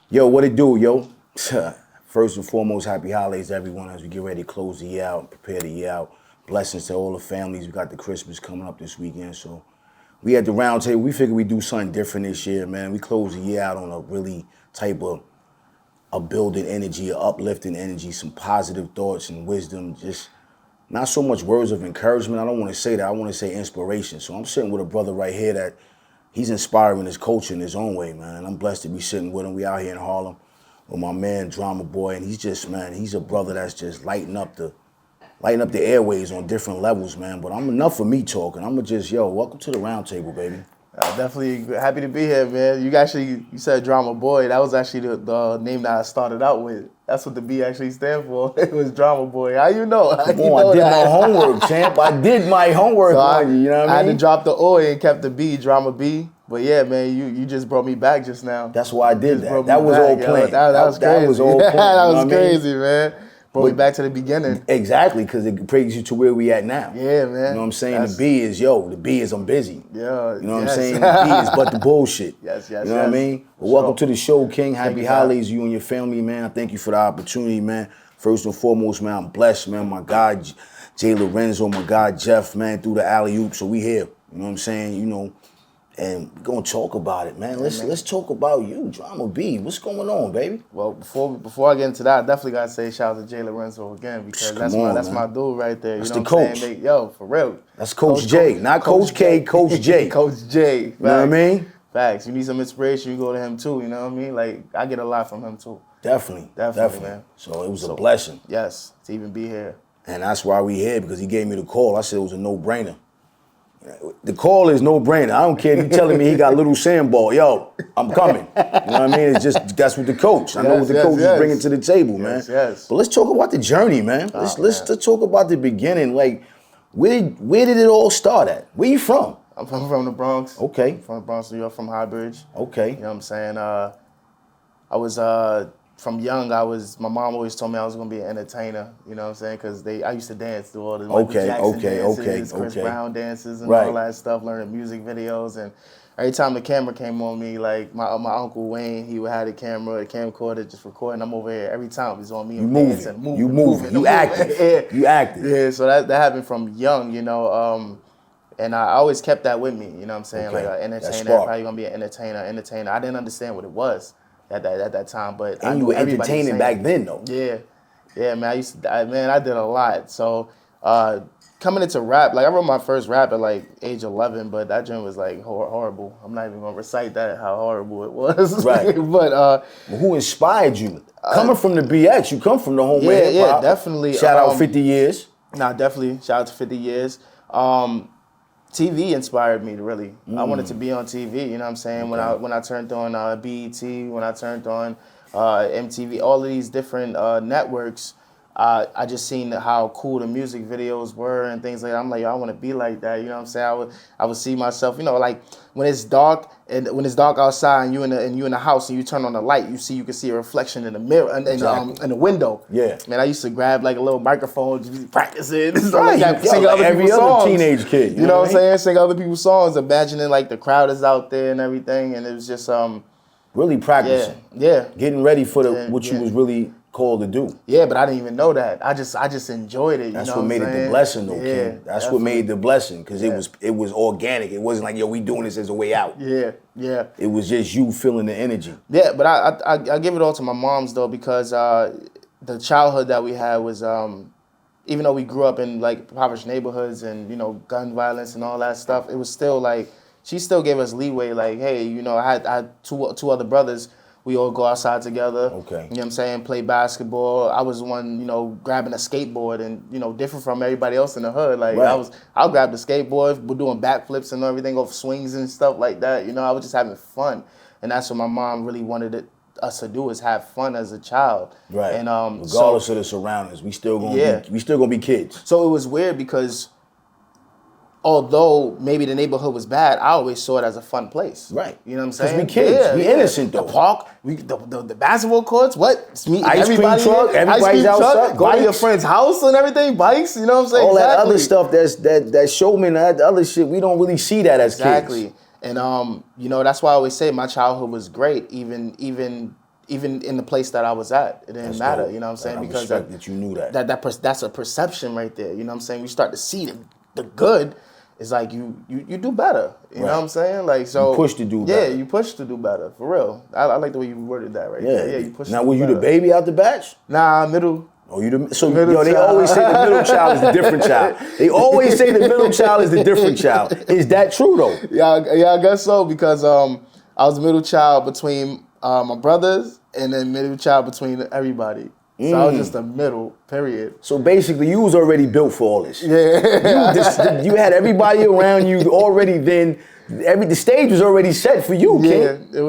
Yo, what it do, yo? First and foremost, happy holidays to everyone as we get ready to close the year out, prepare the year out. Blessings to all the families. We got the Christmas coming up this weekend, so we at the round table. We figured we'd do something different this year, man. We close the year out on a really type of a building energy, a uplifting energy, some positive thoughts and wisdom. Just not so much words of encouragement. I don't want to say that. I want to say inspiration. So I'm sitting with a brother right here that he's inspiring his culture in his own way, man. I'm blessed to be sitting with him. We out here in Harlem with my man, Drama Boy, and he's just, man, he's a brother that's just lighting up the airways on different levels, man. But I'm enough for me talking. I'm gonna just, yo, welcome to the round table, baby. Definitely happy to be here, man. You said Drama Boy. That was actually the name that I started out with. That's what the B actually stand for. It was Drama Boy. How you know? Come on, I did my homework, champ. I did my homework on you, you know what I mean? I had to drop the O and kept the B, Drama B. But yeah, man, you just brought me back just now. That's why I did that. That was all planned. That was crazy. That was all planned. That was crazy, man. Brought me back to the beginning. Exactly, because it brings you to where we at now. Yeah, man. You know what I'm saying? The B is, the B is I'm busy. Yeah. You know what I'm saying? The B is but the bullshit. Yes. You know what I mean? Well, welcome to the show, King. Happy holidays, you and your family, man. I thank you for the opportunity, man. First and foremost, man, I'm blessed, man. My guy, Jay Lorenzo, my guy, Jeff, man, through the alley-oop. So we here. You know what I'm saying? And we're gonna talk about it, man. Let's talk about you, Drama B. What's going on, baby? Well, before I get into that, I definitely gotta say shout out to Jay Lorenzo again because that's my dude right there. That's you know the what coach. I'm saying? Yo, for real. That's Coach J, not Coach K, Coach J. Coach J. You know what I mean? Facts. You need some inspiration, you go to him too. You know what I mean? Like I get a lot from him too. Definitely, man. So it was a blessing. Yes, to even be here. And that's why we here, because he gave me the call. I said it was a no-brainer. The call is no-brainer. I don't care if you're telling me he got little sandball. Yo, I'm coming. You know what I mean? It's just, that's what the coach. I know what the coach is bringing to the table, man. Yes. But let's talk about the journey, man. Let's talk about the beginning. Like, where did it all start at? Where you from? I'm from the Bronx. Okay. From the Bronx, New York, from High Bridge. Okay. You know what I'm saying? I was from young. My mom always told me I was gonna be an entertainer. You know what I'm saying? Because I used to dance through all the Michael Jackson dances, Chris Brown dances, and all that stuff. Learning music videos, and every time the camera came on me, like my uncle Wayne, he would have the camcorder, just recording. I'm over here every time he's on me. You moving. You active. You active. Yeah. So that happened from young. And I always kept that with me. You know what I'm saying? Okay. Like an entertainer, probably gonna be an entertainer. I didn't understand what it was at that time, but and you were entertaining back then, though. Yeah, man. I did a lot. So coming into rap, like I wrote my first rap at like age 11, but that joint was like horrible. I'm not even gonna recite that how horrible it was. Right. But who inspired you? Coming from the BX, you come from the home. Yeah, definitely. Shout out 50 years. Nah, definitely. Shout out to 50 years. TV inspired me, really. I wanted to be on TV, you know what I'm saying? Okay. When I turned on BET, when I turned on MTV, all of these different networks, I just seen how cool the music videos were and things like that. I'm like, yo, I want to be like that, you know what I'm saying? I would see myself, like when it's dark outside and you in the house and you turn on the light, you can see a reflection in the mirror and in the window. Yeah. Man, I used to grab like a little microphone, just practicing and stuff Right. like that, sing Like other every people's other songs. teenage kid. You know what I'm saying? Sing other people's songs, imagining like the crowd is out there and everything, and it was just really practicing. Yeah. Getting ready for what you was really called to do. Yeah, but I didn't even know that. I just enjoyed it. That's you know what made it the blessing, though, King. That's definitely. what made the blessing, because it was organic. It wasn't like, yo, we doing this as a way out. Yeah. It was just you feeling the energy. Yeah, but I give it all to my moms though, because the childhood that we had was even though we grew up in like impoverished neighborhoods and gun violence and all that stuff, it was still like she still gave us leeway. Like, hey, I had two other brothers. We all go outside together. Okay. You know what I'm saying? Play basketball. I was the one, grabbing a skateboard and, different from everybody else in the hood. Like, right. I'll grab the skateboard. We're doing backflips and everything off swings and stuff like that. I was just having fun. And that's what my mom really wanted us to do, is have fun as a child. Right. And regardless of the surroundings, we still gonna be kids. So it was weird because although maybe the neighborhood was bad, I always saw it as a fun place. Right. You know what I'm saying? Because we kids. We innocent, though. The park, the basketball courts, what? It's me, ice cream truck, everybody's ice cream outside. Truck, go to your friend's house and everything, bikes, you know what I'm saying? All that other stuff, that showman, that other shit, we don't really see that as kids. Exactly. And, that's why I always say my childhood was great, even even in the place that I was at, it didn't That's matter. dope. You know what I'm saying? I Because respect that you knew that. that's a perception right there. You know what I'm saying? We start to see the good. It's like you do better. You know what I'm saying? Like, so You push to do yeah, better. you push to do better, for real. I like the way you worded that right there. Yeah, you push Now, to do were you better. the baby out the batch? Nah, middle. Oh, you the so Middle yo? They child. always say the middle child is the different child. They always say the middle child is the different child. Is that true though? Yeah, I guess so, because I was the middle child between my brothers, and then middle child between everybody. So I was just a middle, period. So basically, you was already built for all this. Yeah. You had everybody around you already. Then the stage was already set for you, Yeah, King. it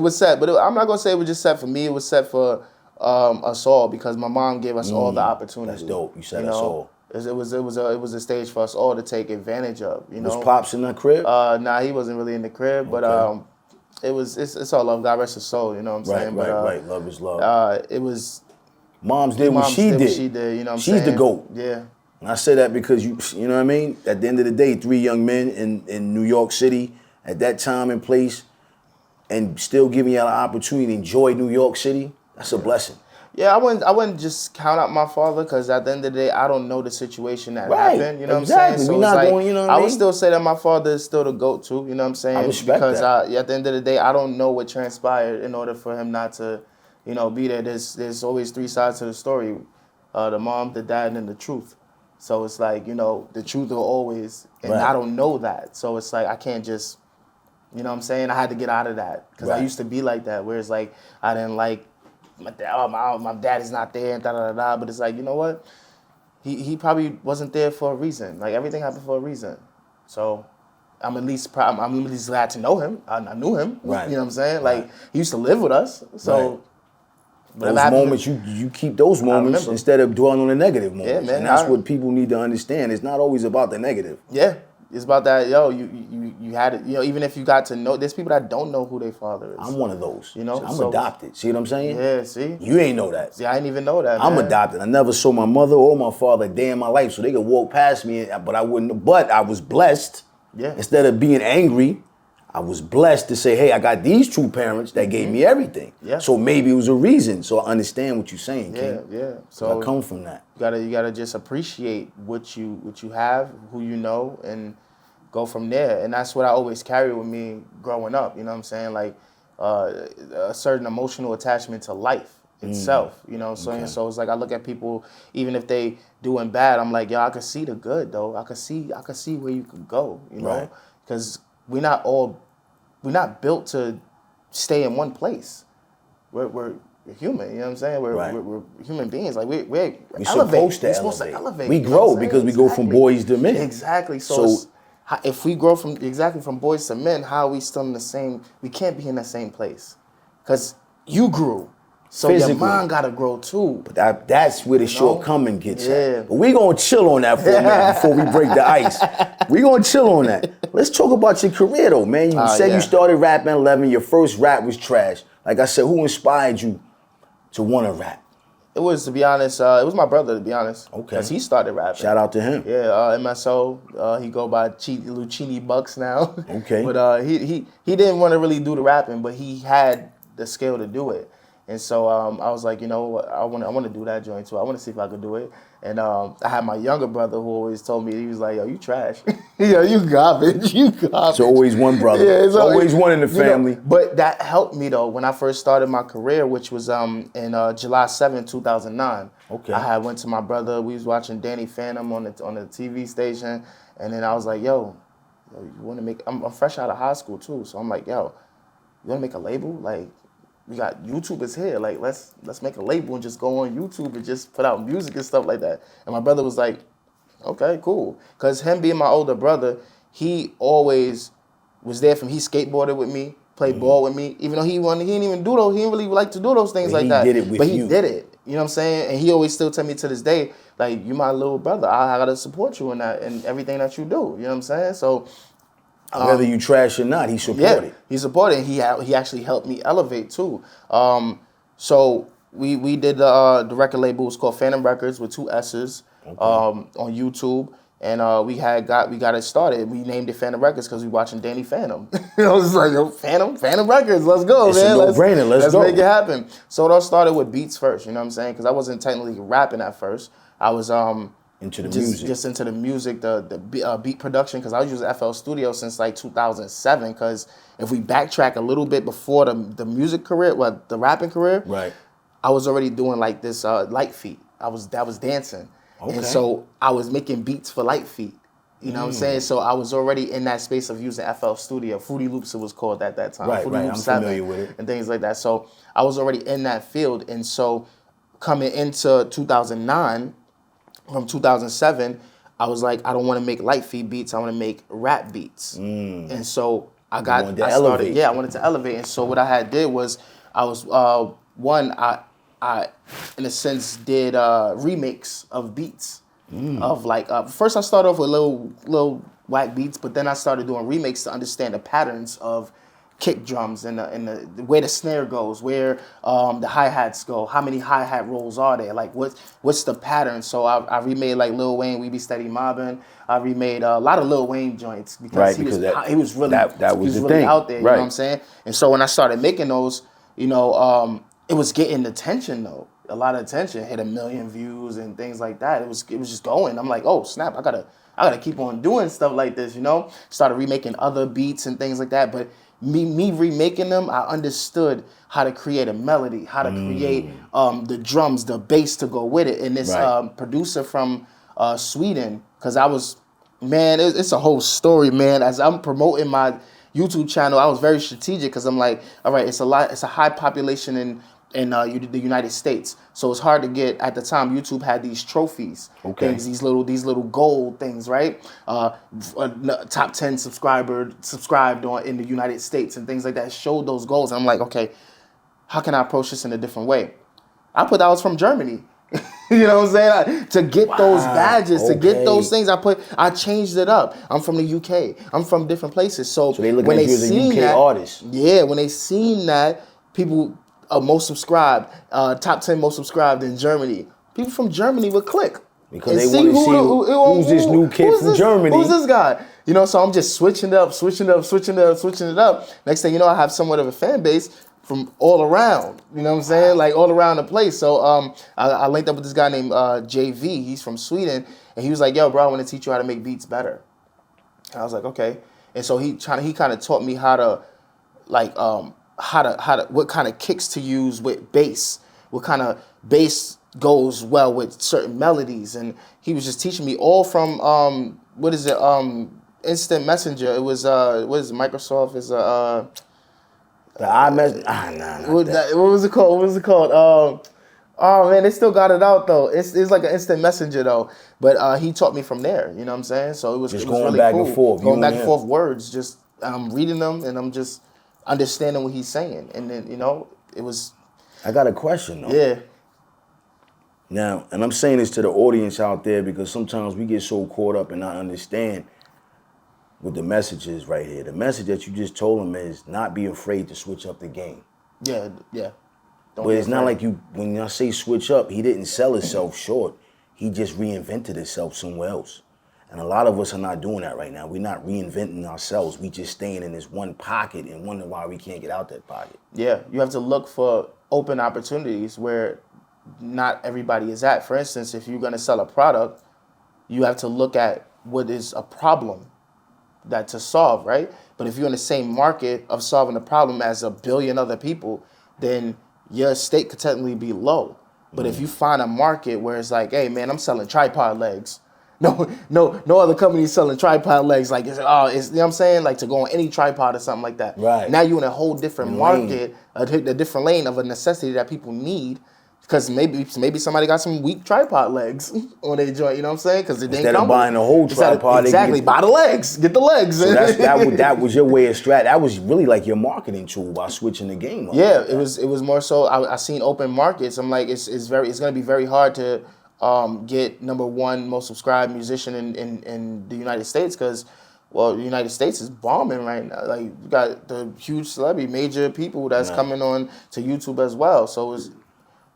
was set, but I'm not gonna say it was just set for me. It was set for us all, because my mom gave us all the opportunity. That's dope. You said us all. It was a stage for us all to take advantage of. You know, Was Pops in the crib? Nah, he wasn't really in the crib, but it's all love. God rest his soul. You know what I'm saying? Right. Love is love. It was. Moms did what Moms she did did. what she did. You know what I'm She's saying? the GOAT. Yeah. And I say that because you know what I mean? At the end of the day, 3 young men in New York City at that time and place, and still giving y'all an opportunity to enjoy New York City, that's a blessing. Yeah, I wouldn't just count out my father, because at the end of the day, I don't know the situation that happened. You know exactly. what I'm saying? So We it's not like, going, you know what I would mean? still say that my father is still the GOAT too. You know what I'm saying? I respect because that. at the end of the day, I don't know what transpired in order for him not to, be there. There's always 3 sides to the story: the mom, the dad, and the truth. So it's like, the truth will always, and Right. I don't know that. So it's like I can't just, you know what I'm saying? I had to get out of that, because I Right. used to be like that, where it's like I didn't like my dad. Oh, my daddy's not there, and da da da da. But it's like, you know what? He probably wasn't there for a reason. Like, everything happened for a reason. So I'm at least glad to know him. I knew him. Right. You know what I'm saying? Like, he used to live with us. So. Right. But Those moments, you keep those moments remember. instead of dwelling on the negative moments. man, And that's what people need to understand. It's not always about the negative. Yeah. It's about that, you had it, even if you got to know, there's people that don't know who their father is. I'm one of those. You know, I'm so- adopted. See what I'm saying? Yeah, see? You ain't know that. See, I didn't even know that, I'm man. adopted. I never saw my mother or my father a day in my life, so they could walk past me, but I wouldn't. But I was blessed. Yeah. Instead of being angry, I was blessed to say, hey, I got these 2 parents that gave me everything. Yeah. So maybe it was a reason. So I understand what you're saying, King. Yeah. So I come from that. You gotta just appreciate what you have, who you know, and go from there. And that's what I always carry with me growing up. You know what I'm saying? Like a certain emotional attachment to life itself. You know, so so it's like I look at people, even if they doing bad, I'm like, yo, I can see the good though. I can see where you could go. You know, Right. because we're not built to stay in one place. We're human, you know what I'm saying? We're human beings. Like we're supposed to elevate. We grow because we go from boys to men. Exactly. So if we grow from boys to men, how are we still in the same? We can't be in the same place, because you grew. So Physically. your mind gotta grow too. But that's where the shortcoming gets Yeah. at. But we gonna chill on that for a minute before we break the ice. We gonna chill on that. Let's talk about your career though, man. You said you started rapping at 11. Your first rap was trash. Like I said, who inspired you to want to rap? It was, to be honest, it was my brother, to be honest. Okay. Because he started rapping. Shout out to him. Yeah, MSO. He go by Lucini Bucks now. Okay. But he didn't want to really do the rapping, but he had the skill to do it. And so I was like, you know what, I want to do that joint too. I want to see if I could do it. And I had my younger brother who always told me, he was like, yo, you trash. Yo, you garbage. You garbage. It's always one brother. Yeah, it's always one in the family. But that helped me though when I first started my career, which was in July 7, 2009. Okay. I went to my brother. We was watching Danny Phantom on the TV station, and then I was like, yo, you want to make? I'm fresh out of high school too, so I'm like, yo, you want to make a label? Like, we got YouTubers here. Like, let's make a label and just go on YouTube and just put out music and stuff like that. And my brother was like, okay, cool. Because him being my older brother, he always was there for me. He skateboarded with me, played ball with me. Even though he didn't even do those, he didn't really like to do those things like that. He did it with but you. he did it. You know what I'm saying? And he always still tell me to this day, like, you my little brother. I gotta support you in that and everything that you do. You know what I'm saying? So whether you trash or not, he supported. Yeah, he supported. He actually helped me elevate too. So we did the record label. It was called Phantom Records with 2 S's on YouTube. And we got it started. We named it Phantom Records because we watching Danny Phantom. I was like, yo, Phantom Records, let's go, It's man. a no-brainer. Let's go. Make it happen. So it all started with beats first. You know what I'm saying? Because I wasn't technically rapping at first. I was into the music, just into the music, the beat production. Because I was using FL Studio since like 2007. Because if we backtrack a little bit before the music career, the rapping career, right, I was already doing like this light feet. I was dancing. Okay. And so I was making beats for Light Feet. You know what I'm saying? So I was already in that space of using FL Studio. Fruity Loops it was called at that time. Right, Fruity right. Loops I'm 7 familiar with it. and things like that. So I was already in that field. And so coming into 2009, from 2007, I was like, I don't want to make Light Feet beats. I want to make rap beats. And so I wanted to elevate. Yeah, I wanted to elevate. And so what I did was I was, I, in a sense, did remakes of beats. Of like, first I started off with little whack beats, but then I started doing remakes to understand the patterns of kick drums and the where the snare goes, where the hi-hats go, how many hi-hat rolls are there, like what's the pattern. So I remade like Lil Wayne, We Be Steady Mobbin'. I remade a lot of Lil Wayne joints because he was really out there, you know what I'm saying? And so when I started making those, you know, it was getting attention though. A lot of attention, hit 1 million views and things like that. It was just going. I'm like, oh snap, I gotta keep on doing stuff like this, you know? Started remaking other beats and things like that. But me remaking them, I understood how to create a melody, how to create the drums, the bass to go with it. And this producer from Sweden, because I was, man, it's a whole story, man. As I'm promoting my YouTube channel, I was very strategic because I'm like, all right, it's a high population in the United States, so it's hard to get. At the time, YouTube had these trophies, these little gold things, right? Top 10 subscribed on in the United States and things like that showed those goals. And I'm like, okay, how can I approach this in a different way? I was from Germany. You know what I'm saying? To get those badges, to get those things, I changed it up. I'm from the UK. I'm from different places. So they look at you as a UK artist. Yeah, when they seen that, people most subscribed, top 10 most subscribed in Germany. People from Germany would click. Because they want to see who's this new kid from Germany. Who's this guy? You know, so I'm just switching it up. Next thing you know, I have somewhat of a fan base from all around. You know what I'm saying? Like all around the place. So I linked up with this guy named JV. He's from Sweden. And he was like, yo, bro, I want to teach you how to make beats better. And I was like, okay. And so he kind of taught me how to, like, what kind of kicks to use with bass, what kind of bass goes well with certain melodies. And he was just teaching me all from Instant Messenger. It was what is it, Microsoft is the iMessage. What was it called? Oh man, they still got it out though. It's like an Instant Messenger though. But he taught me from there. You know what I'm saying? So it was going really back cool. and forth. Going back and forth words. Just reading them and I'm just understanding what he's saying. And then, you know, it was... I got a question, though. Yeah. Now, and I'm saying this to the audience out there because sometimes we get so caught up and not understand what the message is right here. The message that you just told him is not be afraid to switch up the game. Yeah. But it's not like when I say switch up, he didn't sell himself short. He just reinvented himself somewhere else. And a lot of us are not doing that right now. We're not reinventing ourselves. We just staying in this one pocket and wondering why we can't get out that pocket. Yeah, you have to look for open opportunities where not everybody is at. For instance, if you're going to sell a product, you have to look at what is a problem that to solve, right? But if you're in the same market of solving a problem as 1 billion other people, then your stake could technically be low. But if you find a market where it's like, hey man, I'm selling tripod legs. No other company is selling tripod legs. Like, it's, you know what I'm saying? Like to go on any tripod or something like that. Right. Now you're in a whole different market, a different lane of a necessity that people need. Because maybe somebody got some weak tripod legs on their joint, you know what I'm saying? Because instead of buying a whole tripod, exactly, buy the legs, get the legs. So that was your way of strat. That was really like your marketing tool by switching the game up. Yeah, it was more so. I seen open markets. I'm like, it's gonna be very hard to get #1 most subscribed musician in the United States because, well, the United States is bombing right now. Like you got the huge celebrity, major people that's coming on to YouTube as well. So it's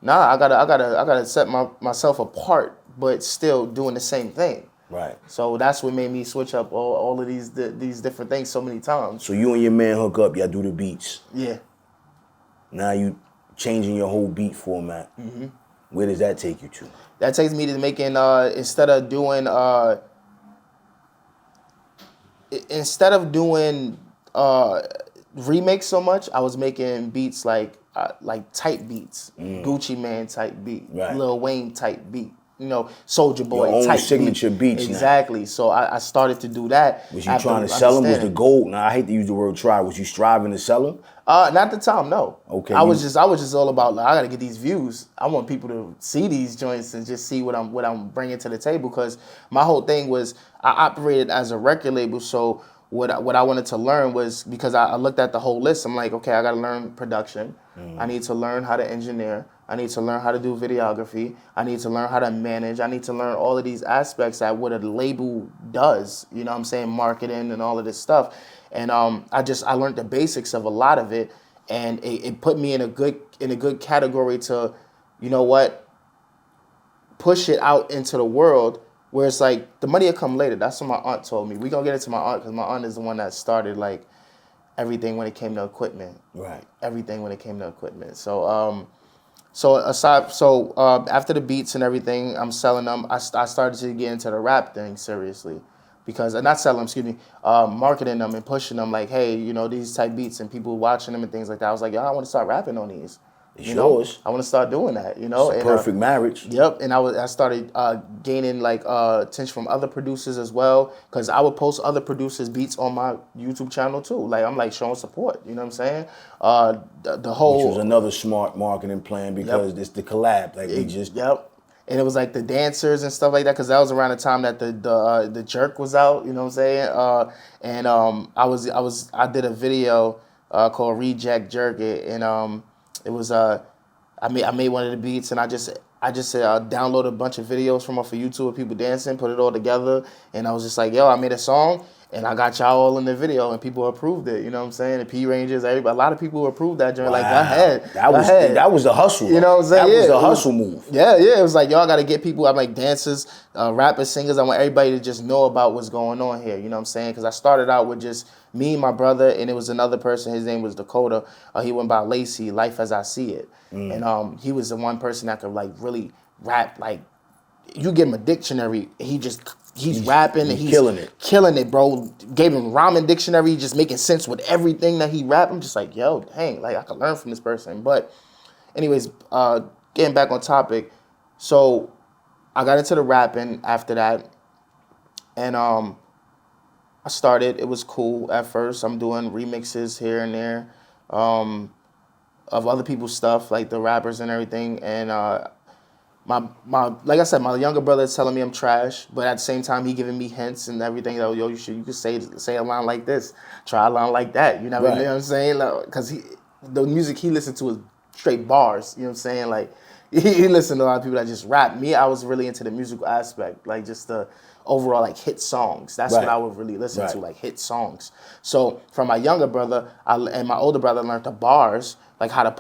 I gotta set myself apart, but still doing the same thing. Right. So that's what made me switch up all of these different things so many times. So you and your man hook up, y'all do the beats. Yeah. Now you changing your whole beat format. Mm-hmm. Where does that take you to? That takes me to making instead of doing remakes so much, I was making beats like type beats, Gucci Man type beat, Right. Lil Wayne type beat, Soulja Boy Your own type signature beat. beats now. Exactly. So I started to do that. Was you trying to sell them? Was the understanding. goal? Now I hate to use the word try. Was you striving to sell them? Not at the time, no. Okay, I was just all about like, I gotta get these views. I want people to see these joints and just see what I'm bringing to the table. Because my whole thing was I operated as a record label. So what I wanted to learn was, because I looked at the whole list. I'm like, okay, I gotta learn production. I need to learn how to engineer. I need to learn how to do videography. I need to learn how to manage. I need to learn all of these aspects that what a label does. You know what I'm saying? Marketing and all of this stuff. And I learned the basics of a lot of it, and it put me in a good category to, you know what, push it out into the world, where it's like the money will come later. That's what my aunt told me. We gonna get into my aunt, because my aunt is the one that started like everything when it came to equipment. Right. Everything when it came to equipment. So after the beats and everything, I'm selling them. I started to get into the rap thing seriously, because not selling them, excuse me, marketing them and pushing them like, hey, these type beats and people watching them and things like that. I was like, yo, I want to start rapping on these. It's yours. I want to start doing that. It's a perfect marriage. Yep, and I started gaining like attention from other producers as well, because I would post other producers' beats on my YouTube channel too. Like I'm like showing support. You know what I'm saying? The whole, which was another smart marketing plan, because it's the collab. Like we just And it was like the dancers and stuff like that, because that was around the time that the jerk was out. You know what I'm saying? I did a video called Reject Jerk It, and it was I made one of the beats, and I just downloaded a bunch of videos from off of YouTube of people dancing, put it all together, and I was just like, yo, I made a song, and I got y'all all in the video, and people approved it. You know what I'm saying? The P Rangers, everybody, a lot of people approved that joint. Wow. Like, go ahead. That was the hustle. You know what I'm saying? That was the hustle move. Yeah. It was like, y'all got to get people. I'm like dancers, rappers, singers. I want everybody to just know about what's going on here. You know what I'm saying? Because I started out with just me, my brother, and it was another person. His name was Dakota. He went by Lacey, Life as I See It. And he was the one person that could like really rap. Like, you give him a dictionary, he's rapping and he's killing it, bro. Gave him ramen dictionary, just making sense with everything that he rapped. I'm just like, yo, dang, like I could learn from this person. But anyways, getting back on topic, so I got into the rapping after that, and I started. It was cool at first. I'm doing remixes here and there of other people's stuff, like the rappers and everything, and my like I said, my younger brother is telling me I'm trash, but at the same time he giving me hints and everything. Yo, you could say a line like this, try a line like that. You know what I'm saying? Because the music he listened to is straight bars. You know what I'm saying? Like he listened to a lot of people that just rap. Me, I was really into the musical aspect, like just the overall like hit songs. That's what I would really listen to, like hit songs. So from my younger brother and my older brother, I learned the bars, like how to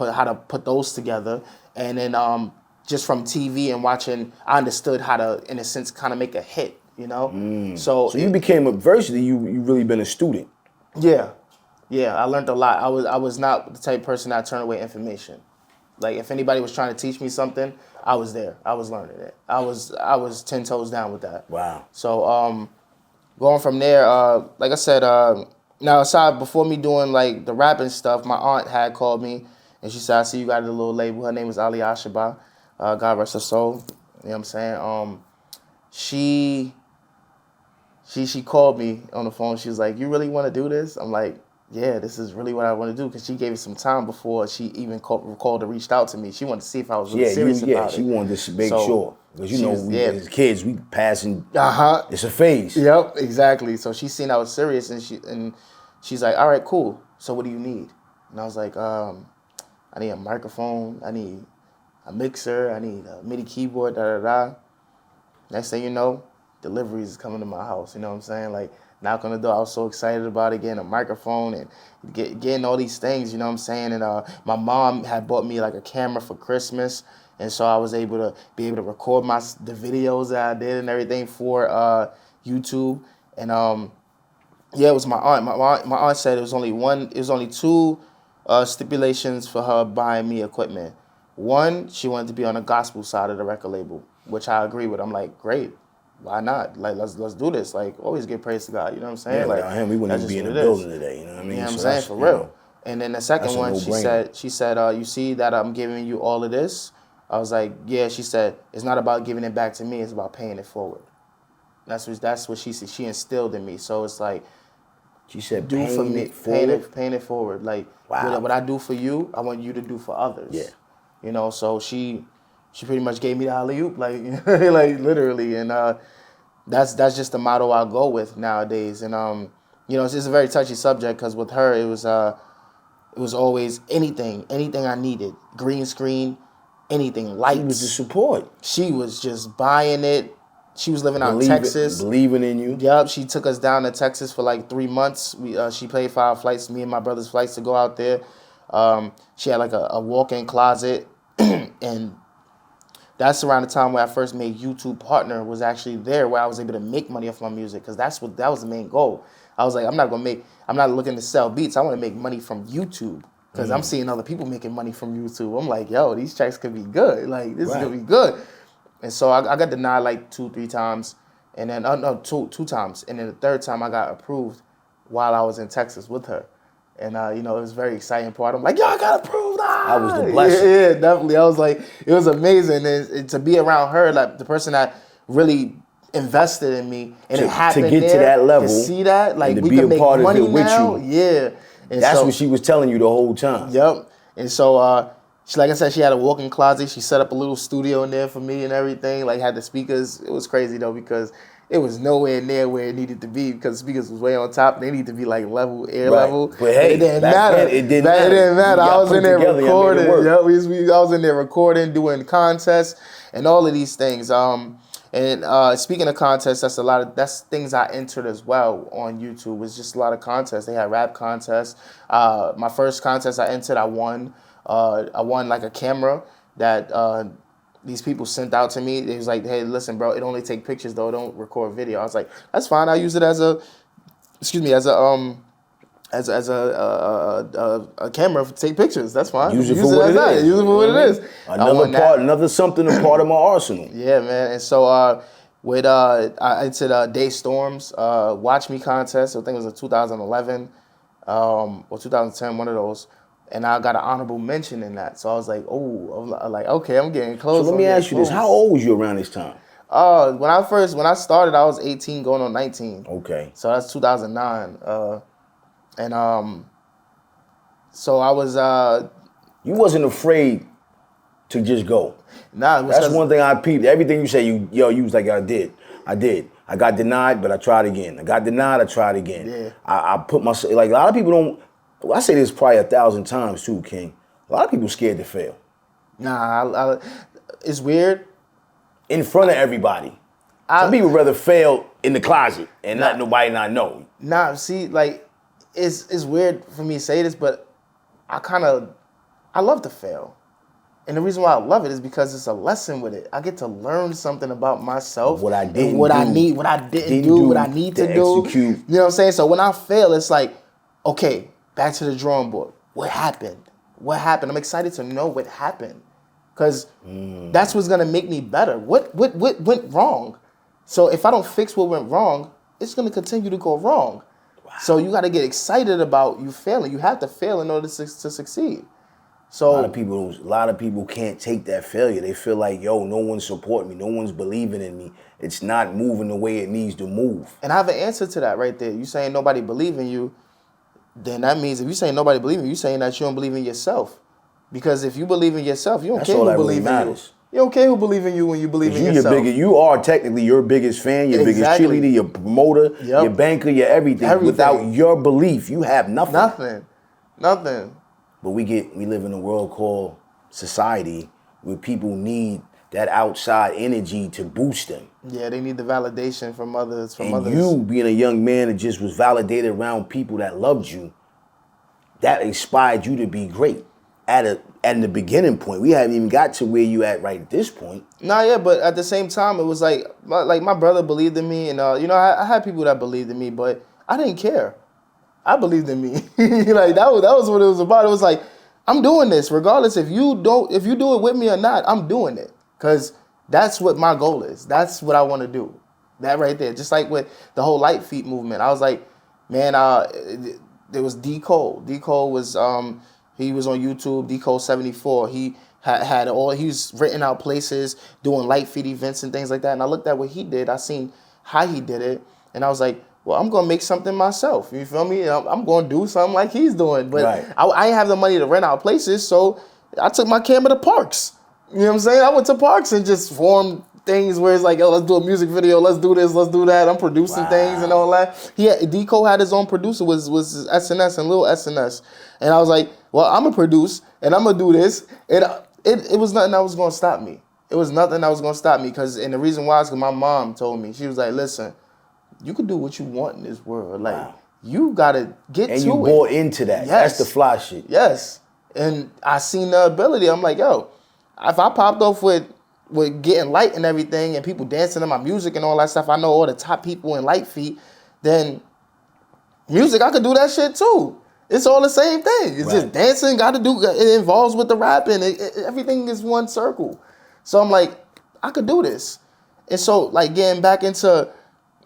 put those together, and then just from TV and watching, I understood how to, in a sense, kind of make a hit, So you became a varsity. You really been a student. Yeah, I learned a lot. I was not the type of person that turned away information. Like if anybody was trying to teach me something, I was there. I was learning it. I was 10 toes down with that. Wow. So going from there, like I said, now aside before me doing like the rapping stuff, my aunt had called me and she said, I see you got a little label. Her name was Ali Ashaba. God rest her soul. You know what I'm saying? She called me on the phone. She was like, you really want to do this? I'm like, yeah, this is really what I want to do. Because she gave me some time before she even called or reached out to me. She wanted to see if I was really serious about it. She wanted to make sure. Because, we as kids, we passing, it's a phase. Yep, exactly. So she seen I was serious, and she's like, all right, cool. So what do you need? And I was like, I need a microphone. I need a mixer. I need a MIDI keyboard, da-da-da. Next thing you know, deliveries is coming to my house. You know what I'm saying? Like, knock on the door. I was so excited about it, getting a microphone and getting all these things, you know what I'm saying? And my mom had bought me like a camera for Christmas, and so I was able to record the videos that I did and everything for YouTube, and yeah, it was my aunt. My aunt said it was only two stipulations for her buying me equipment. One, she wanted to be on the gospel side of the record label, which I agree with. I'm like, great, why not? Like, let's do this. Like, always give praise to God. You know what I'm saying? Yeah, like, without him, we wouldn't that's even be just in what the it is. building today. You know what I mean? You know what I'm So saying? that's, For you real. know, And then the second that's a one, no-brainer. she said, you see that I'm giving you all of this? I was like, yeah. She said, it's not about giving it back to me. It's about paying it forward. That's what she instilled in me. So it's like, She said, do for paying me, it forward. paying it forward. Like, Wow. what I do for you, I want you to do for others. Yeah. You know, so she pretty much gave me the alley-oop, like, like literally. And that's just the motto I go with nowadays. And you know, it's just a very touchy subject because with her, it was always anything I needed, green screen, anything, lights. She was the support. She was just buying it. She was living out in Texas. Believing in you. Yup, she took us down to Texas for like 3 months. She paid for our flights, me and my brother's flights to go out there. She had like a walk-in closet, and that's around the time where I first made YouTube Partner was actually there, where I was able to make money off my music, because that was the main goal. I was like, I'm not looking to sell beats. I want to make money from YouTube, because I'm seeing other people making money from YouTube. I'm like, yo, these checks could be good. Like, this is gonna be good. And so I got denied like 2-3 times, and then two times, and then the third time I got approved while I was in Texas with her, and you know, it was a very exciting part. I'm like, yo, I got approved. That was the blessing. Yeah, definitely. I was like, it was amazing, and to be around her, like the person that really invested in me, and it happened to get there, to that level, to see that, like, and to we be can a make part of money it with now. you. Yeah, and That's so, what she was telling you the whole time. Yep. And so, like I said, she had a walk-in closet. She set up a little studio in there for me and everything. Like, had the speakers. It was crazy though, because it was nowhere near where it needed to be, because the speakers was way on top. They need to be like level, air level. But hey, it didn't back matter. then, it didn't matter. It didn't matter. I was in there recording. Yeah, I was in there recording, doing contests, and all of these things. And speaking of contests, that's things I entered as well on YouTube. It was just a lot of contests. They had rap contests. My first contest I entered, I won. I won like a camera that these people sent out to me. It was like, hey, listen, bro, it only take pictures though, don't record video. I was like, that's fine. I use it as a camera to take pictures. That's fine. Use it for what it is. Use it for what it is. Another something, a part of my arsenal. Yeah, man. And so I entered Day Storm's Watch Me contest. I think it was in 2011 or 2010, one of those. And I got an honorable mention in that. So I was like, okay, I'm getting close. So let me ask you this: how old was you around this time? When I started, I was 18, going on 19. Okay. So that's 2009. So I was. You wasn't afraid to just go. Nah, that's one thing I peeped. Everything you say, you was like, I did. I got denied, but I tried again. I got denied, I tried again. Yeah. I put myself, like, a lot of people don't. I say this probably 1,000 times too, King. A lot of people scared to fail. Nah, it's weird. In front of everybody. Some people rather fail in the closet and let nobody not know. Nah, see, like, it's weird for me to say this, but I love to fail. And the reason why I love it is because it's a lesson with it. I get to learn something about myself. What I didn't what do. I need, what I didn't do, what I need to do. Execute. You know what I'm saying? So when I fail, it's like, okay, back to the drawing board. What happened? I'm excited to know what happened, because that's what's gonna make me better. What went wrong? So if I don't fix what went wrong, it's gonna continue to go wrong. Wow. So you got to get excited about you failing. You have to fail in order to succeed. So a lot of people can't take that failure. They feel like, yo, no one's supporting me, no one's believing in me. It's not moving the way it needs to move. And I have an answer to that right there. You saying nobody believe in you, then that means if you saying nobody believe in you, saying that you don't believe in yourself. Because if you believe in yourself, you don't care who believe in you. You don't care who believe in you when you believe in yourself. You are technically your biggest fan, your biggest cheerleader, your promoter, your banker, your everything. Without your belief, you have nothing. Nothing. But we live in a world called society where people need that outside energy to boost them. Yeah, they need the validation from others. You being a young man that just was validated around people that loved you, that inspired you to be great at at the beginning point. We haven't even got to where you at right at this point. Nah, yeah, but at the same time, it was like my brother believed in me, and you know, I had people that believed in me, but I didn't care. I believed in me. Like that was what it was about. It was like, I'm doing this regardless if you do it with me or not. I'm doing it because that's what my goal is. That's what I want to do. That right there, just like with the whole light feet movement. I was like, man, there was D Cole. D Cole was he was on YouTube. D Cole 74. He had all. He was written out places doing light feet events and things like that. And I looked at what he did. I seen how he did it, and I was like, well, I'm gonna make something myself. You feel me? I'm gonna do something like he's doing. But right. I ain't have the money to rent out places, so I took my camera to parks. You know what I'm saying? I went to parks and just formed things where it's like, yo, let's do a music video, let's do this, let's do that. I'm producing things and all that. D Cole had his own producer, was SNS and Lil SNS. And I was like, well, I'm gonna produce and I'm gonna do this. And it was nothing that was gonna stop me. It was nothing that was gonna stop me and the reason why is because my mom told me, she was like, listen, you can do what you want in this world. Like, you gotta get to it. And you bought into that. Yes. That's the fly shit. Yes. And I seen the ability. I'm like, yo, if I popped off with getting light and everything and people dancing to my music and all that stuff, I know all the top people in light feet, then music, I could do that shit too. It's all the same thing. It's just dancing, it involves with the rapping. Everything is one circle. So I'm like, I could do this. And so, like, getting back into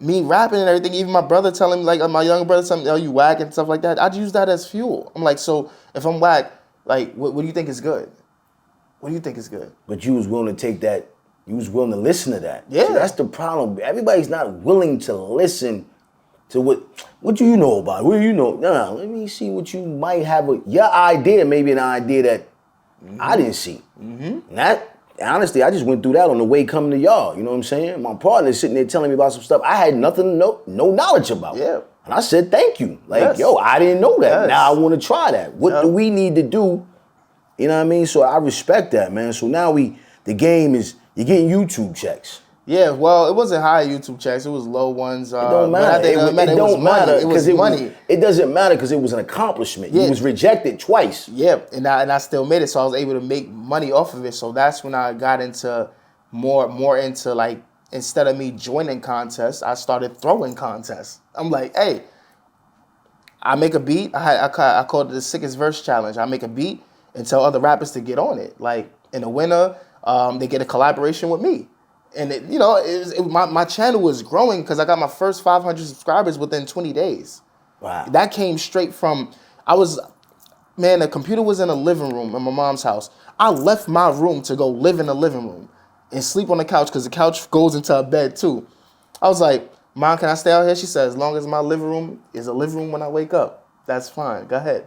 me rapping and everything, even my brother telling me, like my younger brother telling me, oh, you whack and stuff like that, I'd use that as fuel. I'm like, so if I'm whack, like, what do you think is good? What do you think is good? But you was willing to take that, you was willing to listen to that. Yeah. See, that's the problem. Everybody's not willing to listen to what do you know about it? What do you know? Nah, let me see what you might have, your idea, maybe an idea that I didn't see. And that, honestly, I just went through that on the way coming to y'all. You know what I'm saying? My partner's sitting there telling me about some stuff I had nothing, no knowledge about. Yeah. And I said, thank you. Like, yo, I didn't know that. Yes. Now I want to try that. What do we need to do? You know what I mean? So I respect that, man. So now the game is, you're getting YouTube checks. Yeah, well, it wasn't high YouTube checks. It was low ones. It don't matter. It don't matter. It was money. It doesn't matter because it was an accomplishment. Yeah. You was rejected twice. Yeah, and I still made it, so I was able to make money off of it. So that's when I got into more into, like, instead of me joining contests, I started throwing contests. I'm like, hey, I make a beat. I called it the Sickest Verse Challenge. I make a beat and tell other rappers to get on it. Like, in the winner, they get a collaboration with me. And my channel was growing because I got my first 500 subscribers within 20 days. Wow. That came straight from, the computer was in a living room in my mom's house. I left my room to go live in the living room and sleep on the couch because the couch goes into a bed too. I was like, Mom, can I stay out here? She said, as long as my living room is a living room when I wake up, that's fine. Go ahead.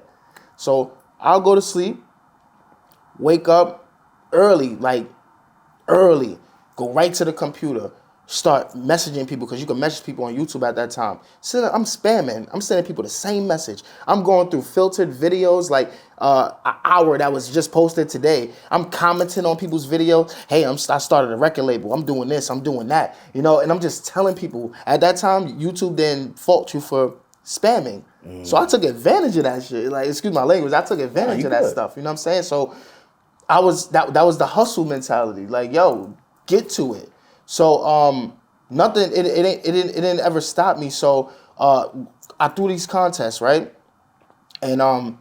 So I'll go to sleep, wake up early, go right to the computer, start messaging people, because you can message people on YouTube at that time. So I'm spamming. I'm sending people the same message. I'm going through filtered videos, like an hour that was just posted today. I'm commenting on people's video. Hey, I started a record label. I'm doing this. I'm doing that. You know, and I'm just telling people. At that time, YouTube didn't fault you for spamming. So I took advantage of that shit. Like, excuse my language. I took advantage of that stuff. You know what I'm saying? So that was the hustle mentality. Like, yo, get to it. So nothing. It didn't ever stop me. So I threw these contests, right? And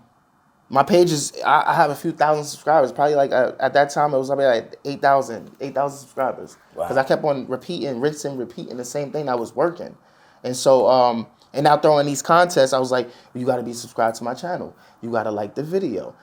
my page is, I have a few thousand subscribers. Probably like at that time it was like 8,000 subscribers. Because I kept on repeating the same thing that was working. And so and now throwing these contests, I was like, you got to be subscribed to my channel. You got to like the video.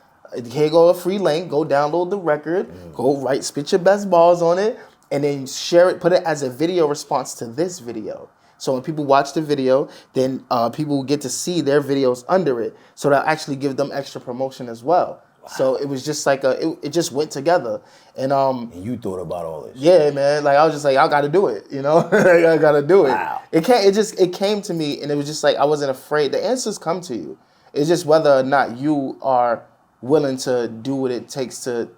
Here go a free link. Go download the record. Go spit your best balls on it. And then share it, put it as a video response to this video. So when people watch the video, then people will get to see their videos under it. So that'll actually give them extra promotion as well. Wow. So it was just like it just went together. And you thought about all this. Yeah, man. Like, I was just like, I gotta do it, you know? I gotta do it. Wow. It came to me, and it was just like, I wasn't afraid. The answers come to you. It's just whether or not you are willing to do what it takes for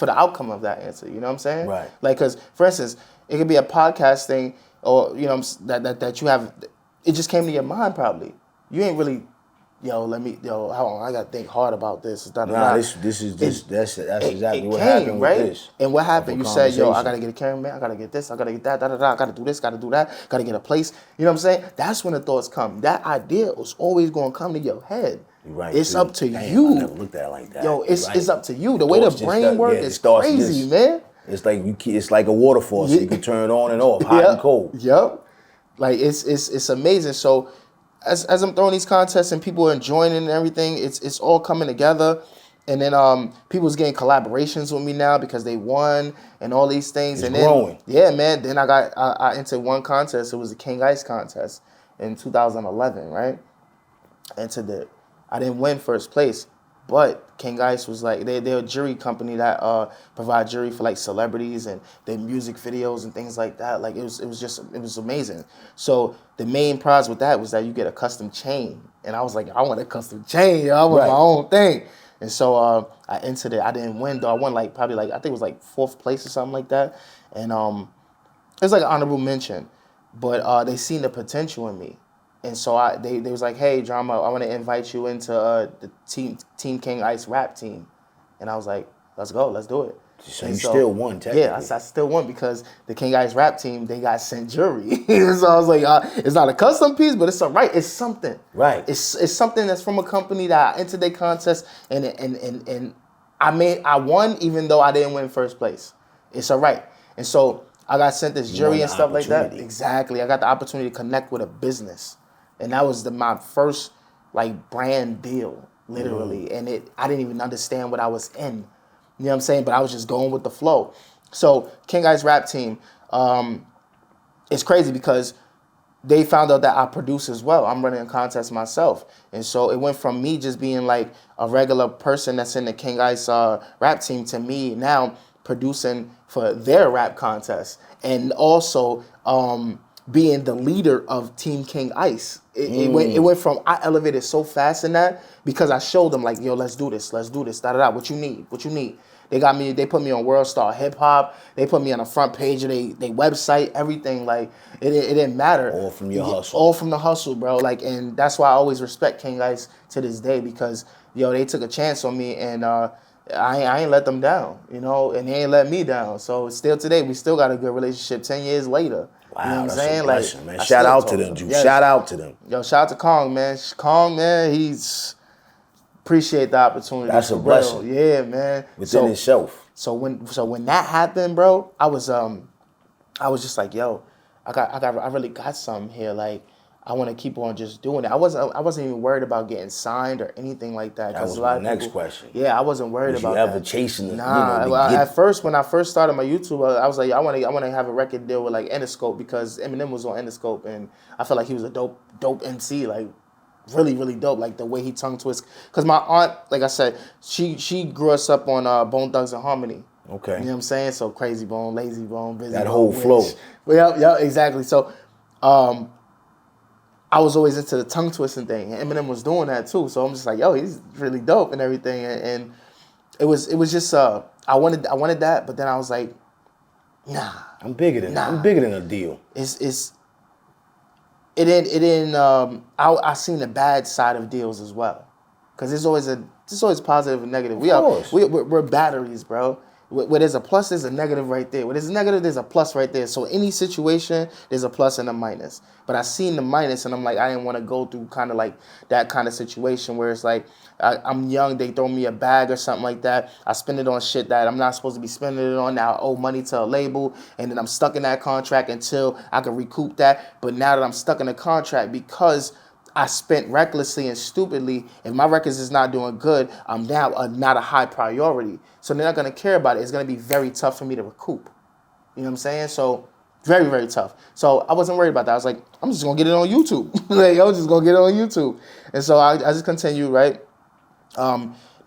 the outcome of that answer. You know what I'm saying? Right. Like, because, for instance, it could be a podcast thing, or, you know, that you have, it just came to your mind probably. You ain't really hold on, I gotta think hard about this. Nah, that's exactly what came, happened right? with this. And what happened? You said, I Conversation. gotta get a cameraman, I gotta get this, I gotta get that, I gotta do this, gotta do that, gotta get a place. You know what I'm saying? That's when the thoughts come. That idea was always gonna come to your head. You're right. It's too. up to Damn, you. I never looked at it like that. It's up to you. The way the brain works is crazy, man. It's like it's like a waterfall, so you can turn it on and off, hot and cold. Yep. Like it's amazing. So as I'm throwing these contests and people are enjoying it and everything, it's all coming together. And then people's getting collaborations with me now because they won and all these things. It's and growing. Yeah, man. Then I entered one contest. It was the King Ice contest in 2011, right? Entered it. I didn't win first place, but King Ice was like they're a jury company that provide jury for like celebrities and their music videos and things like that. Like it was amazing. So the main prize with that was that you get a custom chain, and I was like, I want a custom chain. I want my own thing. And so I entered it. I didn't win though. I won I think it was like 4th place or something like that, and it was like an honorable mention. But they seen the potential in me. And so they was like, hey, Drama, I want to invite you into the Team King Ice rap team. And I was like, let's go, let's do it. So you still won, technically. Yeah, I still won because the King Ice rap team, they got sent jury. So I was like, it's not a custom piece, but it's it's something. Right. It's something that's from a company that I entered their contest and I won even though I didn't win first place. It's all right. And so I got sent this jury and stuff like that. Exactly. I got the opportunity to connect with a business. And that was my first brand deal, literally. And I didn't even understand what I was in. You know what I'm saying? But I was just going with the flow. So King Ice rap team, it's crazy because they found out that I produce as well. I'm running a contest myself. And so it went from me just being like a regular person that's in the King Ice rap team to me now producing for their rap contest. And also being the leader of Team King Ice. It went from, I elevated so fast in that because I showed them like, yo, let's do this, da-da-da, what you need. They put me on World Star Hip Hop, they put me on the front page of their website, everything, like, it didn't matter. All from your hustle. All from the hustle, bro, and that's why I always respect King Ice to this day because, they took a chance on me and I ain't let them down, and they ain't let me down. So still today, we still got a good relationship 10 years later. Wow, you know what I'm that's saying? a blessing, man. I Shout still out to talk them, Juice. Yes. Shout out to them. Yo, shout out to Kong, man. Kong, man, he's appreciate the opportunity. That's a blessing. Yeah, man. Within itself. So when that happened, bro, I was just like, yo, I really got something here. Like, I want to keep on just doing it. I wasn't even worried about getting signed or anything like that. That was my next question. Yeah, I wasn't worried about that. Was you ever chasing the? Nah. At first, when I first started my YouTube, I was like, I want to have a record deal with like Interscope because Eminem was on Interscope, and I felt like he was a dope MC, like really really dope, like the way he tongue twists. Because my aunt, like I said, she grew us up on Bone Thugs and Harmony. Okay. You know what I'm saying? So Crazy Bone, Lazy Bone, Busy that Bone, whole flow. Yeah, exactly. So, I was always into the tongue twisting thing, and Eminem was doing that too. So I'm just like, yo, he's really dope and everything. And it was just I wanted that, but then I was like, nah, I'm bigger than that. I'm bigger than a deal. It didn't. I seen the bad side of deals as well, because there's always positive and negative. We're batteries, bro. Where there's a plus, there's a negative right there. Where there's a negative, there's a plus right there. So any situation, there's a plus and a minus. But I seen the minus, and I'm like, I didn't want to go through kind of like that kind of situation where it's like, I'm young, they throw me a bag or something like that. I spend it on shit that I'm not supposed to be spending it on. Now I owe money to a label, and then I'm stuck in that contract until I can recoup that. But now that I'm stuck in a contract because I spent recklessly and stupidly, if my records is not doing good, I'm now not a high priority. So they're not going to care about it. It's going to be very tough for me to recoup. You know what I'm saying? So very, very tough. So I wasn't worried about that. I was like, I'm just going to get it on YouTube. Like, I was just going to get it on YouTube. And so I just continued, right?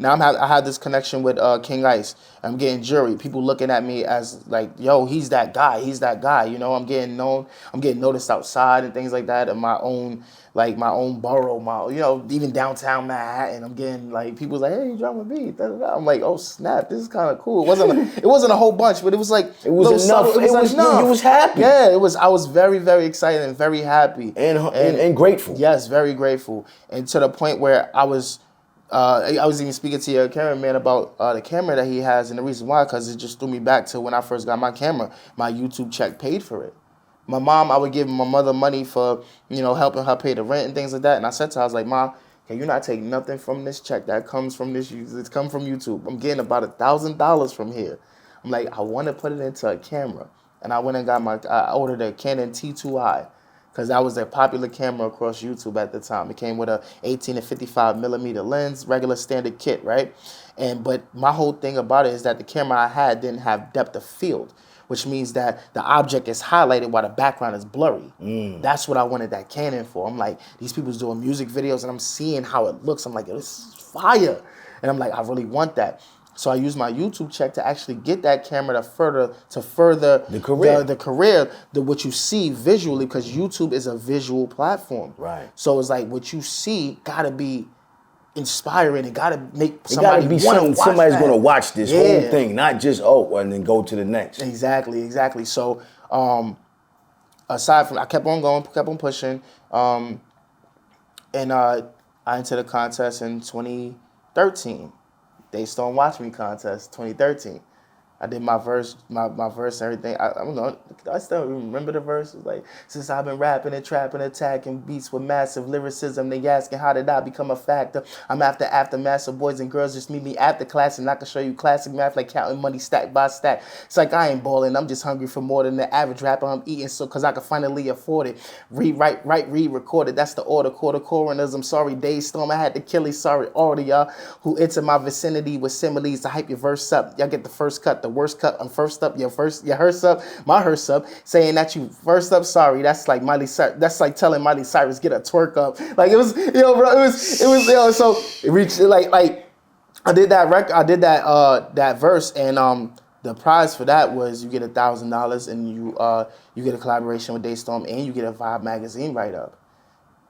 now I have this connection with King Ice. I'm getting jury. People looking at me as like, yo, he's that guy. He's that guy. You know, I'm getting known. I'm getting noticed outside and things like that in my own borough, even downtown Manhattan. I'm getting like people's like, hey, you drop a beat. Da, da, da. I'm like, oh snap, this is kind of cool. It wasn't a whole bunch, but it was like it was enough. It was enough. You was happy. Yeah, it was. I was very, very excited and very happy and grateful. Yes, very grateful, and to the point where I was even speaking to your cameraman about the camera that he has, and the reason why, because it just threw me back to when I first got my camera. My YouTube check paid for it. My mom, I would give my mother money for, helping her pay the rent and things like that. And I said to her, I was like, Mom, can you not take nothing from this check that comes from this? It's come from YouTube. I'm getting about $1,000 from here. I'm like, I want to put it into a camera. And I went and I ordered a Canon T2i because that was a popular camera across YouTube at the time. It came with a 18 to 55 millimeter lens, regular standard kit, right? But my whole thing about it is that the camera I had didn't have depth of field, which means that the object is highlighted while the background is blurry. That's what I wanted that Canon for. I'm like, these people's doing music videos and I'm seeing how it looks. I'm like, this is fire. And I'm like, I really want that. So I used my YouTube check to actually get that camera to further the career, what you see visually, because YouTube is a visual platform. Right. So it's like what you see gotta be inspiring. It gotta make somebody want to watch. Somebody's gonna watch this whole thing, not just and then go to the next. Exactly. So aside from, I kept on going, kept on pushing, and I entered a contest in 2013. They Storm Watch Me contest 2013. I did my verse, my verse and everything. I still remember the verse. It was like, since I've been rapping and trapping, attacking beats with massive lyricism, they asking how did I become a factor? I'm after massive boys and girls just meet me after class and I can show you classic math like counting money stack by stack. It's like I ain't balling. I'm just hungry for more than the average rapper I'm eating, so cause I can finally afford it. Read, read, it. That's the order. Quarter coroners. I'm sorry, Day Storm. I had to kill it. Sorry, all of y'all who enter my vicinity with similes to hype your verse up. Y'all get the first cut, the worst cut. I'm first up, your hearse up, my hearse up, saying that you first up. Sorry, that's like Miley Cyrus. That's like telling Miley Cyrus get a twerk up. Like it was, bro. It was, So it reached like I did that that verse, and the prize for that was you get $1,000 and you get a collaboration with Daystorm and you get a Vibe magazine write up.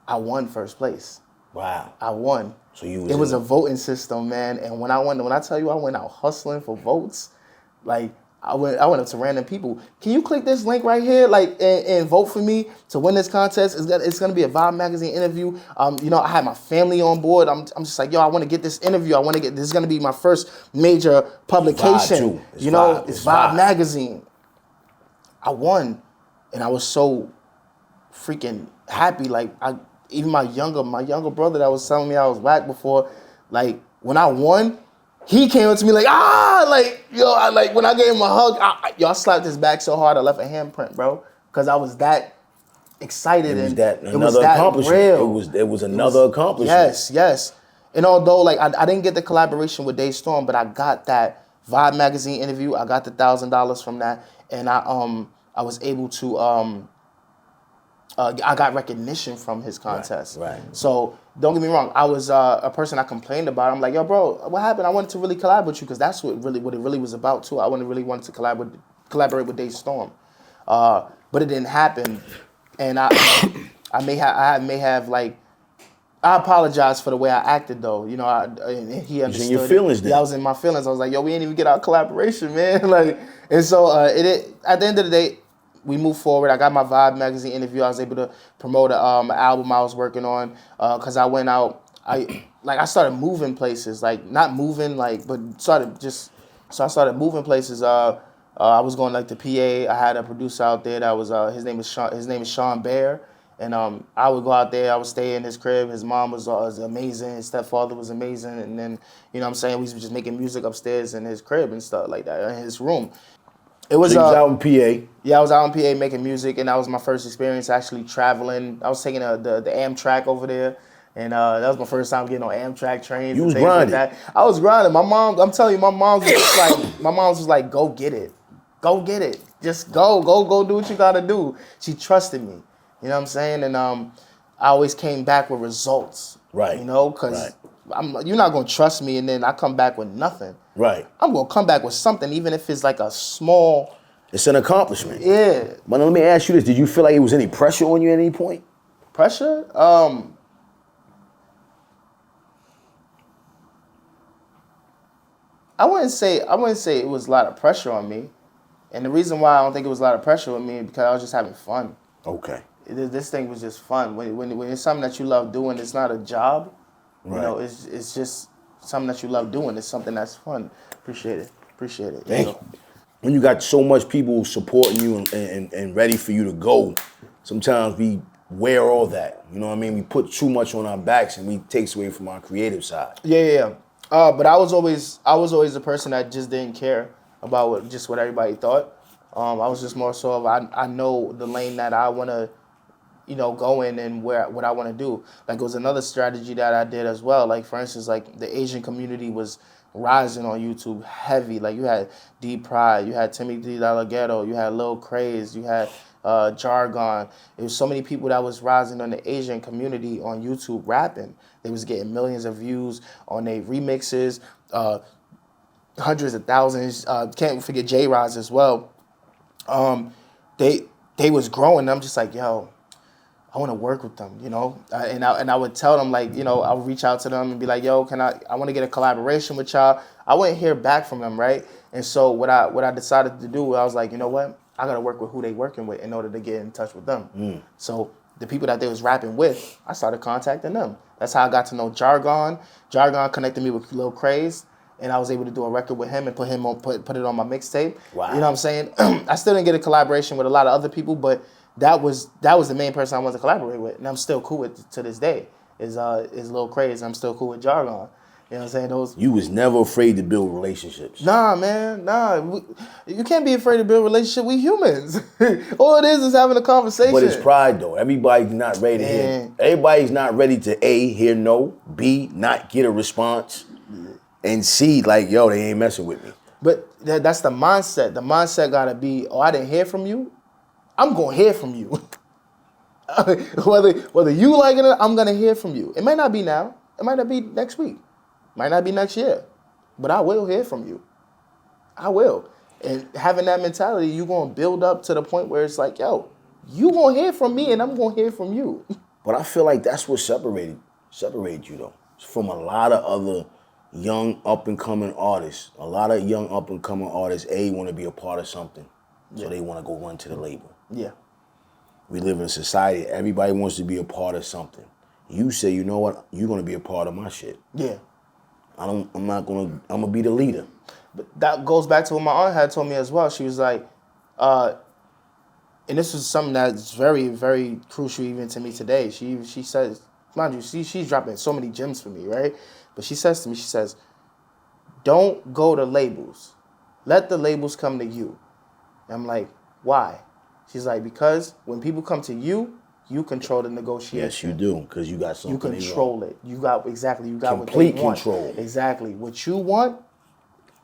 I won first place. Wow. I won. So it was a voting system, man. And when I tell you I went out hustling for votes, like I went up to random people. Can you click this link right here, like, and vote for me to win this contest? It's gonna be a Vibe magazine interview. I had my family on board. I'm just like, yo, I want to get this interview. This is gonna be my first major publication. It's Vibe. It's Vibe magazine. I won, and I was so freaking happy. Like even my younger brother that was telling me I was whack before, like when I won, he came up to me like, when I gave him a hug, I slapped his back so hard I left a handprint, bro, because I was that excited. It was that accomplishment. real. It was another accomplishment. Yes. And although like I didn't get the collaboration with Daystorm, but I got that Vibe magazine interview. I got the $1,000 from that, and I was able to I got recognition from his contest. Right. So don't get me wrong. I was a person I complained about. I'm like, yo, bro, what happened? I wanted to really collab with you because that's what it really was about too. I really wanted to collaborate with Daystorm, but it didn't happen. And I may have like, I apologize for the way I acted though. And he understood. In your feelings, I was in my feelings. I was like, yo, we ain't even get our collaboration, man. And so at the end of the day, we moved forward. I got my Vibe magazine interview. I was able to promote an album I was working on because I went out. I started moving places, like not moving, but I started moving places. I was going like to PA. I had a producer out there that was his name is Sean Bear, and I would go out there. I would stay in his crib. His mom was amazing. His stepfather was amazing, and then we was just making music upstairs in his crib and stuff like that in his room. It was, so you was out in PA? Yeah, I was out in PA making music, and that was my first experience actually traveling. I was taking the Amtrak over there, and that was my first time getting on Amtrak trains. You was and things grinding. like that. I was grinding. I'm telling you, my mom was like, go get it. Go get it. Just go do what you gotta do. She trusted me. You know what I'm saying? And I always came back with results. Right. Because you're not gonna trust me, and then I come back with nothing. Right. I'm gonna come back with something, even if it's like a small. It's an accomplishment. Yeah. But let me ask you this: did you feel like it was any pressure on you at any point? Pressure? I wouldn't say it was a lot of pressure on me, and the reason why I don't think it was a lot of pressure on me is because I was just having fun. Okay. This thing was just fun. When it's something that you love doing, it's not a job. Right. You know, it's just something that you love doing. It's something that's fun. Appreciate it. Thank you. When you got so much people supporting you and ready for you to go, sometimes we wear all that. You know what I mean? We put too much on our backs and we takes away from our creative side. Yeah. But I was always the person that just didn't care about what everybody thought. I was just more so of I know the lane that I want to, go in and what I want to do. Like, it was another strategy that I did as well. Like, for instance, like the Asian community was rising on YouTube heavy. Like, you had D Pride, you had Timothy Delgado, you had Lil Craze, you had Jargon. There was so many people that was rising on the Asian community on YouTube rapping. They was getting millions of views on their remixes, hundreds of thousands. Can't forget J-Roz as well. They was growing. I'm just like, yo, I want to work with them, and I would tell them, like, I would reach out to them and be like, yo, I want to get a collaboration with y'all. I wouldn't hear back from them, right? And so what I decided to do, I was like, you know what? I got to work with who they working with in order to get in touch with them. So the people that they was rapping with, I started contacting them. That's how I got to know Jargon. Jargon connected me with Lil Craze, and I was able to do a record with him and put it on my mixtape. Wow. You know what I'm saying? I still didn't get a collaboration with a lot of other people, but that was the main person I wanted to collaborate with, and I'm still cool with to this day. Is Lil Craze. I'm still cool with Jargon. You know what I'm saying? You was never afraid to build relationships. Nah, man, you can't be afraid to build a relationship. We humans. All it is having a conversation. But it's pride, though. Everybody's not ready to hear. Everybody's not ready to A, hear no, B, not get a response, and C, like, yo, they ain't messing with me. But that's the mindset. The mindset gotta be, I didn't hear from you. I'm gonna hear from you. whether you like it or not, I'm gonna hear from you. It might not be now. It might not be next week. Might not be next year. But I will hear from you. I will. And having that mentality, you're gonna build up to the point where it's like, yo, you gonna hear from me and I'm gonna hear from you. But I feel like that's what separated you, though, from a lot of other young up-and-coming artists. A lot of young up-and-coming artists, want to be a part of something. So they want to go run to the label. Yeah. We live in a society, everybody wants to be a part of something. You say, you know what, you're going to be a part of my shit. Yeah. I'm going to be the leader. But that goes back to what my aunt had told me as well. She was like, and this is something that's very, very crucial even to me today. She says, mind you, she's dropping so many gems for me, right? But she says to me, don't go to labels. Let the labels come to you. And I'm like, why? She's like, because when people come to you, you control the negotiation. Yes, you do, because you got something. You control it. You got complete what they want. Complete control. Exactly. What you want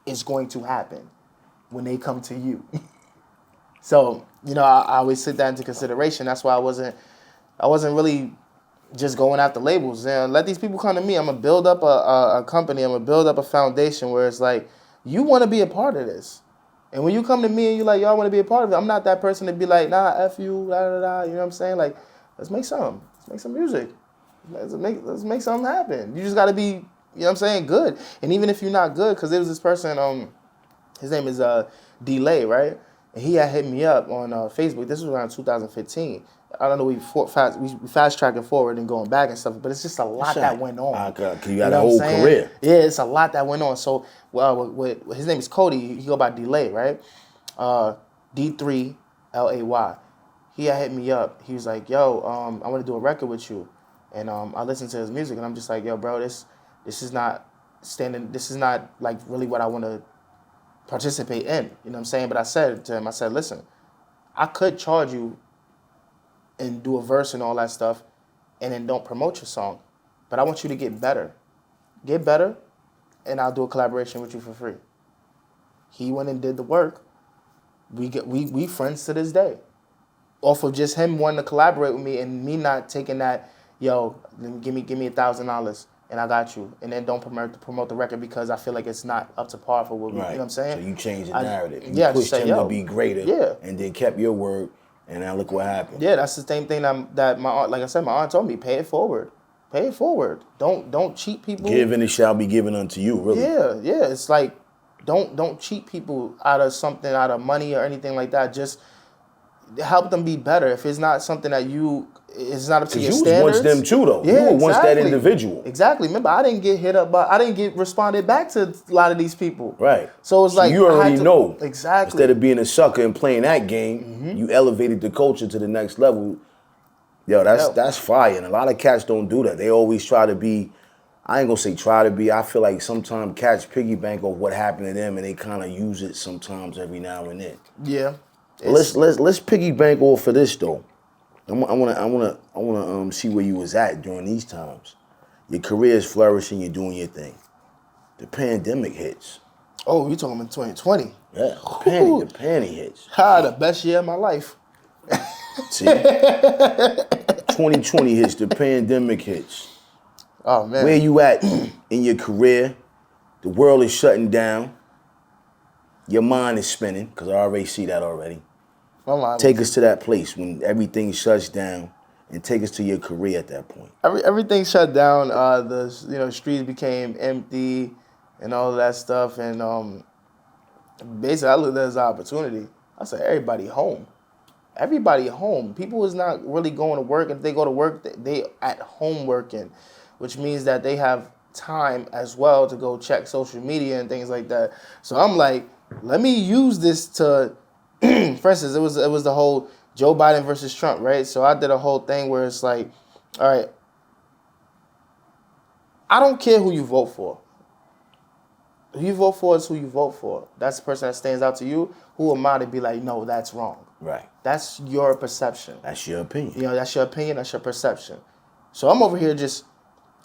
is going to happen when they come to you. So, I always take that into consideration. That's why I wasn't really just going after labels. Let these people come to me. I'm going to build up a company. I'm going to build up a foundation where it's like, you want to be a part of this. And when you come to me and you're like, yo, I want to be a part of it, I'm not that person to be like, nah, F you, da, da, da. You know what I'm saying? Like, let's make something. Let's make some music. Let's make something happen. You just got to be, you know what I'm saying, good. And even if you're not good, because there was this person, his name is D-Lay, right? And he had hit me up on Facebook. This was around 2015. I don't know, we fast tracking forward and going back and stuff, but it's just a lot that went on. Because you had a whole career. Yeah, it's a lot that went on. So, his name is Cody. He go by Delay, right? D3LAY. He had hit me up. He was like, yo, I want to do a record with you. And I listened to his music, and I'm just like, yo, bro, this is not like really what I want to participate in. You know what I'm saying? But I said to him, listen, I could charge you and do a verse and all that stuff, and then don't promote your song. But I want you to get better. Get better, and I'll do a collaboration with you for free. He went and did the work. We friends to this day. Off of just him wanting to collaborate with me and me not taking that, yo, give me $1,000. and I got you. And then don't promote the record because I feel like it's not up to par for what we, you know what I'm saying? So you changed the narrative. You just pushed say, him to be greater. Yeah. And then kept your word. And now look what happened. Yeah, that's the same thing that my aunt, like I said, my aunt told me, pay it forward. Pay it forward. Don't cheat people. Give and it shall be given unto you, really. Yeah. It's like, don't cheat people out of something, out of money or anything like that. Just help them be better. If it's not something that it's not up to your standards. You was once them too, though. Yeah, you were once that individual. Exactly. Remember, I didn't get hit up, but I didn't get responded back to a lot of these people. Right. So it's like you already know. Exactly. Instead of being a sucker and playing that game, you elevated the culture to the next level. Yo, that's fire. And a lot of cats don't do that. They always try to be. I ain't gonna say try to be. I feel like sometimes cats piggyback off what happened to them, and they kind of use it sometimes every now and then. Yeah. Let's piggyback off of this though. I wanna see where you was at during these times. Your career is flourishing. You're doing your thing. The pandemic hits. Oh, you talking about 2020? Yeah, the panty hits. The best year of my life. See, 2020 hits. The pandemic hits. Oh man, where you at in your career? The world is shutting down. Your mind is spinning because I already see that already. Take us to that place when everything shuts down, and take us to your career at that point. Everything shut down. The streets became empty, and all of that stuff. And basically, I looked at it as an opportunity. I said, everybody home. Everybody home. People is not really going to work. If they go to work, they at home working, which means that they have time as well to go check social media and things like that. So I'm like, let me use this to, for instance, it was the whole Joe Biden versus Trump, right? So I did a whole thing where it's like, all right, I don't care who you vote for. Who you vote for is who you vote for. That's the person that stands out to you. Who am I to be like, no, that's wrong? Right. That's your perception. That's your opinion. That's your opinion. That's your perception. So I'm over here just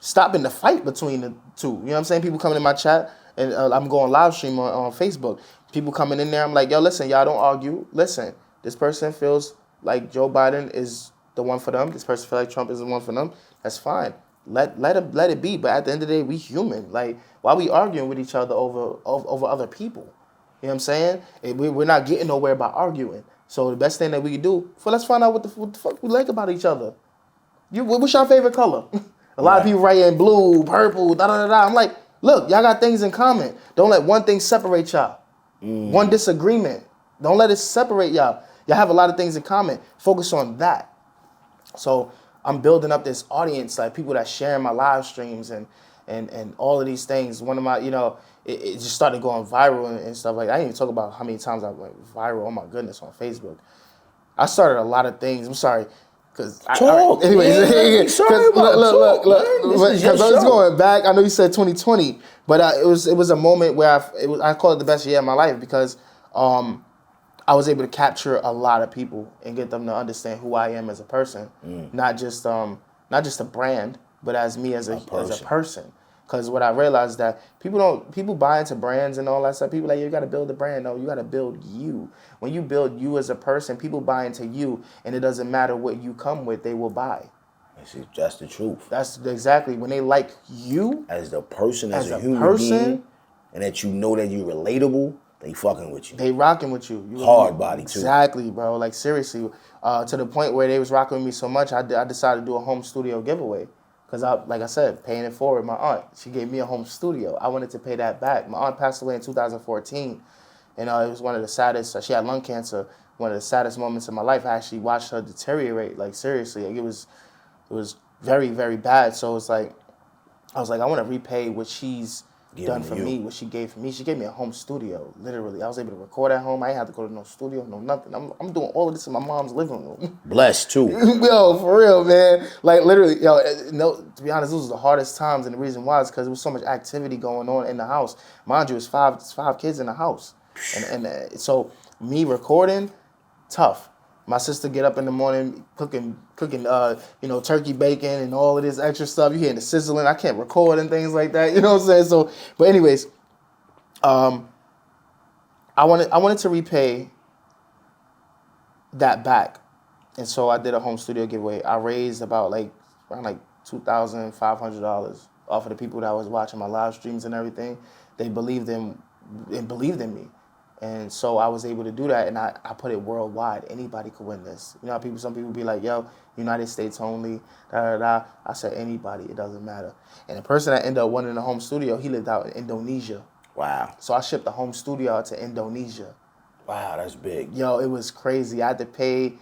stopping the fight between the two. You know what I'm saying? People coming in my chat, and I'm going live stream on Facebook. People coming in there, I'm like, yo, listen, y'all don't argue. Listen, this person feels like Joe Biden is the one for them. This person feels like Trump is the one for them. That's fine. Let it be. But at the end of the day, we human. Like, why are we arguing with each other over other people? You know what I'm saying? We're not getting nowhere by arguing. So the best thing that we can do, let's find out what the fuck we like about each other. What's your favorite color? A lot of people write in blue, purple, da-da-da-da. I'm like, look, y'all got things in common. Don't let one thing separate y'all. One disagreement. Don't let it separate y'all. Y'all have a lot of things in common. Focus on that. So I'm building up this audience, like people that share my live streams and all of these things. One of my, it just started going viral and stuff like that. I didn't even talk about how many times I went viral, oh my goodness, on Facebook. I started a lot of things. I'm sorry. Anyways, look, because I was going back. I know you said 2020, but it was a moment where I call it the best year of my life because I was able to capture a lot of people and get them to understand who I am as a person, not just a brand, but as me as a person. Because what I realized that people buy into brands and all that stuff. People like, you got to build a brand. No, you got to build you. When you build you as a person, people buy into you, and it doesn't matter what you come with, they will buy. That's the truth. That's exactly when they like you as the person, as a human being, and that you know that you're relatable. They fucking with you. They rocking with you. Hard body too. Exactly, bro. Like seriously, to the point where they was rocking with me so much, I decided to do a home studio giveaway. Because like I said, paying it forward, my aunt, she gave me a home studio. I wanted to pay that back. My aunt passed away in 2014. And it was one of the saddest, she had lung cancer, one of the saddest moments of my life. I actually watched her deteriorate, like seriously. Like, it was very, very bad. So it's like, I was like, I want to repay what she's done for me, what she gave for me. She gave me a home studio, literally. I was able to record at home. I ain't had to go to no studio, no nothing. I'm doing all of this in my mom's living room. Blessed too. Yo, for real, man. Like literally, to be honest, this was the hardest times, and the reason why is because there was so much activity going on in the house. Mind you, it's five kids in the house, and so me recording, tough. My sister get up in the morning cooking, turkey bacon and all of this extra stuff. You hear the sizzling. I can't record and things like that. You know what I'm saying? So, but anyways, I wanted to repay that back, and so I did a home studio giveaway. I raised about around $2,500 off of the people that was watching my live streams and everything. They believed in me. And so I was able to do that, and I put it worldwide. Anybody could win this. You know how some people be like, yo, United States only, da da da. I said anybody, it doesn't matter. And the person that ended up winning the home studio, he lived out in Indonesia. Wow. So I shipped the home studio out to Indonesia. Wow, that's big. Yo, it was crazy. I had to pay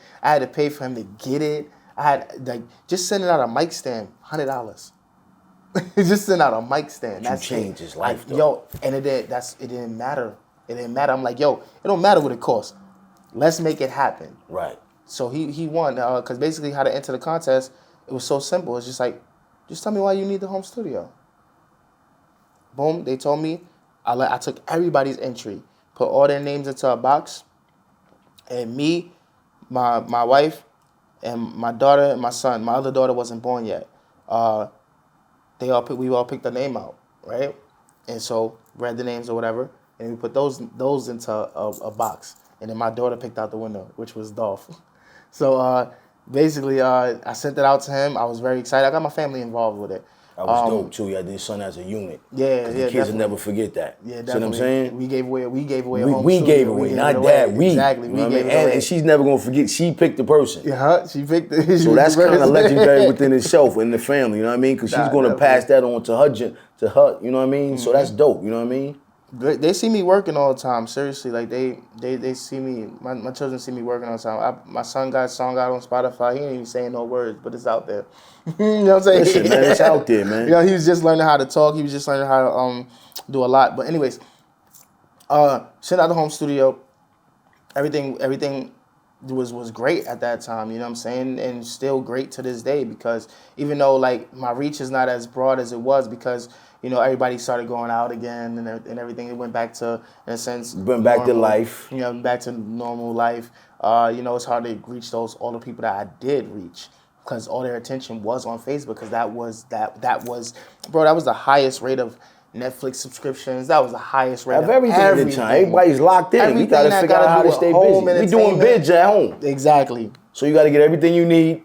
for him to get it. I had just sending out a mic stand, $100. Just send out a mic stand. That changed his life, though. Yo, and it didn't matter. It didn't matter. I'm like, yo, it don't matter what it costs. Let's make it happen. Right. So he won because basically how to enter the contest, it was so simple. It's just like, just tell me why you need the home studio. Boom. They told me. I took everybody's entry, put all their names into a box, and me, my wife, and my daughter and my son. My other daughter wasn't born yet. We all picked the name out, right? And so read the names or whatever, and we put those into a box. And then my daughter picked out the winner, which was Dolph. So basically, I sent it out to him. I was very excited. I got my family involved with it. That was dope too. You had this son as a unit. Yeah, the kids will never forget that. Yeah, definitely. See what I'm saying? We gave away a home We studio. gave away, not that. We. Exactly. You know what I mean? And she's never gonna forget. She picked the person. Yeah, she picked it. So that's kind of legendary within itself in the family. You know what I mean? Because she's gonna pass that on to her. You know what I mean? So that's dope. You know what I mean? They see me working all the time. Seriously, like they see me. My children see me working all the time. My son got a song out on Spotify. He ain't even saying no words, but it's out there. You know what I'm saying? Listen, man, it's out there, man. You know, he was just learning how to talk. He was just learning how to do a lot. But anyways, sent out the home studio. Everything was great at that time. You know what I'm saying? And still great to this day because even though like my reach is not as broad as it was because. You know, everybody started going out again and everything. It went back to, in a sense, back to life. You know, back to normal life. You know, it's hard to reach all the people that I did reach because all their attention was on Facebook because that was the highest rate of Netflix subscriptions. That was the highest rate of everything. At the time. Everybody's locked in. We got to figure out how to stay busy. We doing bids at home. Exactly. So you got to get everything you need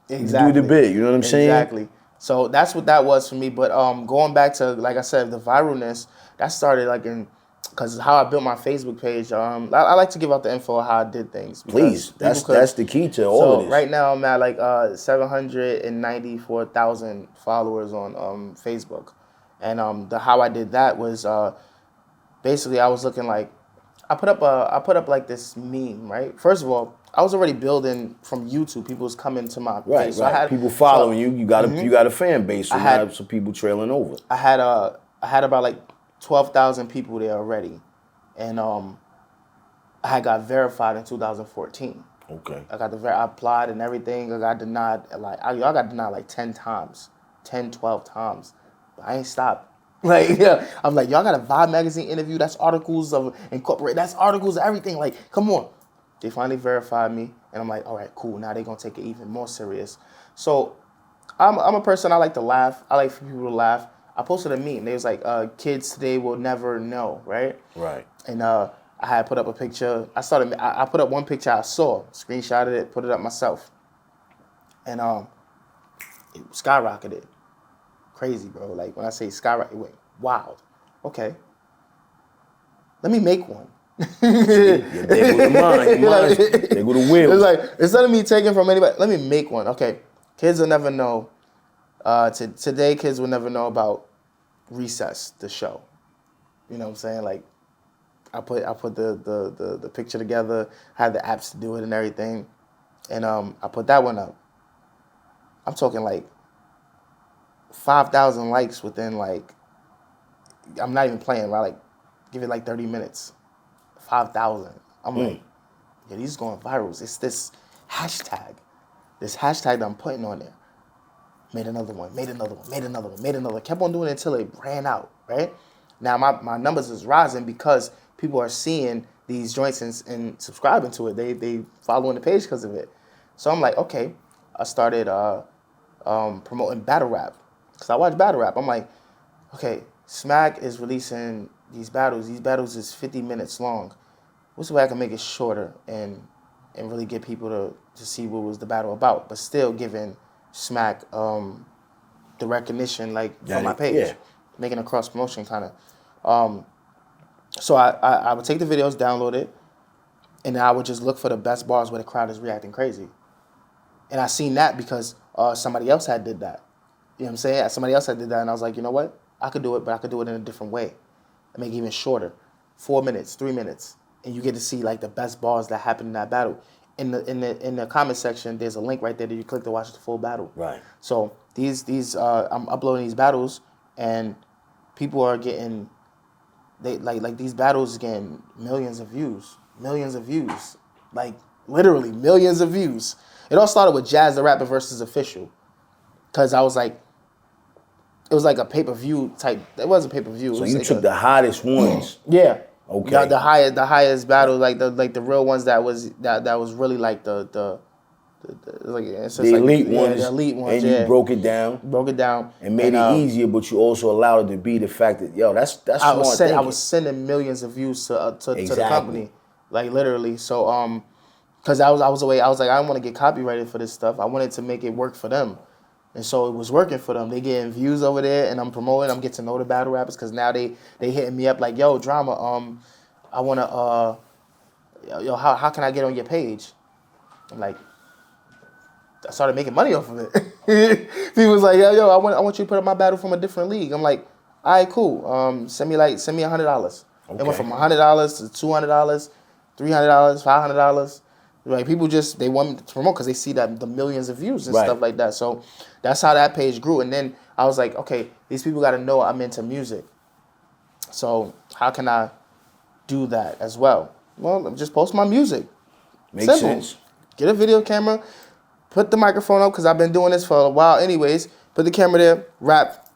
to do the bid. You know what I'm saying? Exactly. So that's what that was for me. But going back to, like I said, the viralness, that started like because how I built my Facebook page. I like to give out the info of how I did things. Please, that's the key to all of this. Right now I'm at like 794,000 followers on Facebook. And how I did that was basically I was looking like, I put up like this meme, right? First of all, I was already building from YouTube. People was coming to my page. So I had people following you. You got a fan base. So you have some people trailing over. I had about like 12,000 people there already, and I had got verified in 2014. Okay. I applied and everything. I got denied I got denied like 10 times, 10, 12 times. But I ain't stopped. Like, yeah, I'm like, y'all got a Vibe magazine interview. That's articles of incorporate. That's articles of everything. Like, come on. They finally verified me, and I'm like, all right, cool. Now they're going to take it even more serious. So I'm a person, I like to laugh. I like for people to laugh. I posted a meme. They was like, kids today will never know, right? Right. And I had put up a picture. I put up one picture I saw, screenshotted it, put it up myself. And it skyrocketed. Crazy, bro. Like, when I say skyrocket, it went wild. Okay. Let me make one. There go the mind. There go the wheel. It's like, instead of me taking from anybody, let me make one. Okay, kids will never know. Today, kids will never know about Recess, the show. You know what I'm saying? Like, I put the picture together, had the apps to do it and everything, and I put that one up. I'm talking like 5,000 likes within like, I'm not even playing, right? Like, give it like 30 minutes. 5,000. I'm like, yeah, these going viral. It's this hashtag that I'm putting on there. Made another one. Kept on doing it until it ran out, right? Now my numbers is rising because people are seeing these joints and subscribing to it. They following the page because of it. So I'm like, okay. I started promoting battle rap because I watch battle rap. I'm like, okay, Smack is releasing these battles. These battles is 50 minutes long. What's the way I can make it shorter and really get people to see what was the battle about, but still giving Smack 30 the recognition like That from my it- page, yeah. making a cross promotion kind of. So I would take the videos, download it, and I would just look for the best bars where the crowd is reacting crazy. And I seen that because somebody else had did that. You know what I'm saying? Somebody else had did that, and I was like, you know what? I could do it, but I could do it in a different way. I make it even shorter, 4 minutes, 3 minutes, and you get to see like the best bars that happened in that battle. In the comment section, there's a link right there that you click to watch the full battle. Right. So these I'm uploading these battles, and people are getting they like these battles getting millions of views, like literally millions of views. It all started with Jazz the Rapper versus Official, because I was like, it was like a pay-per-view type. It wasn't pay-per-view. So you took the hottest ones. Yeah. Okay. The highest battle, like the real ones that was really like the like it's just The like, elite yeah, ones. the elite ones. And Yeah. you broke it down broke it down and made it easier, but you also allowed it to be the fact that, yo, that's I smart thinking. I was sending millions of views to the Exactly. company, like literally. So because I was away, I was like, I don't want to get copyrighted for this stuff. I wanted to make it work for them. And so it was working for them. They getting views over there, and I'm promoting. I'm getting to know the battle rappers because now they hitting me up like, yo, Drama, I wanna yo, how can I get on your page? I'm like, I started making money off of it. People was like, yo, I want you to put up my battle from a different league. I'm like, all right, cool. Send me $100. It went from $100 to $200, $300, $500. Like people just they want me to promote because they see that the millions of views and Right. stuff like that. So that's how that page grew. And then I was like, okay, these people got to know I'm into music. So how can I do that as well? Well, just post my music. Makes Simple. sense. Get a video camera, put the microphone up because I've been doing this for a while anyways. Put the camera there, rap,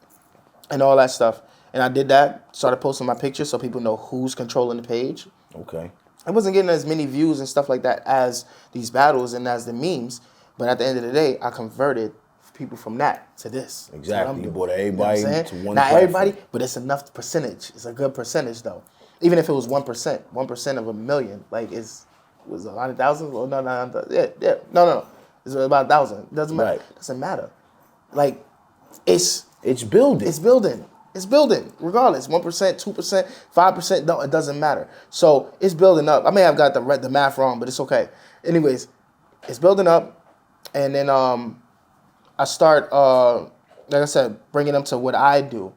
and all that stuff. And I did that, started posting my pictures so people know who's controlling the page. Okay. I wasn't getting as many views and stuff like that as these battles and as the memes. But at the end of the day, I converted people from that to this. Exactly. You brought You know everybody what I'm to saying? one Not platform. everybody, but it's enough percentage. It's a good percentage though. Even if it was 1%, 1% of a million, like was 100,000? Well, no. Yeah. No. It's about 1,000. Doesn't matter. Right. Doesn't matter. Like it's building. It's building. It's building, regardless. 1%, 2%, 5%. No, it doesn't matter. So it's building up. I may have got the math wrong, but it's okay. Anyways, it's building up, and then I start like I said, bringing them to what I do,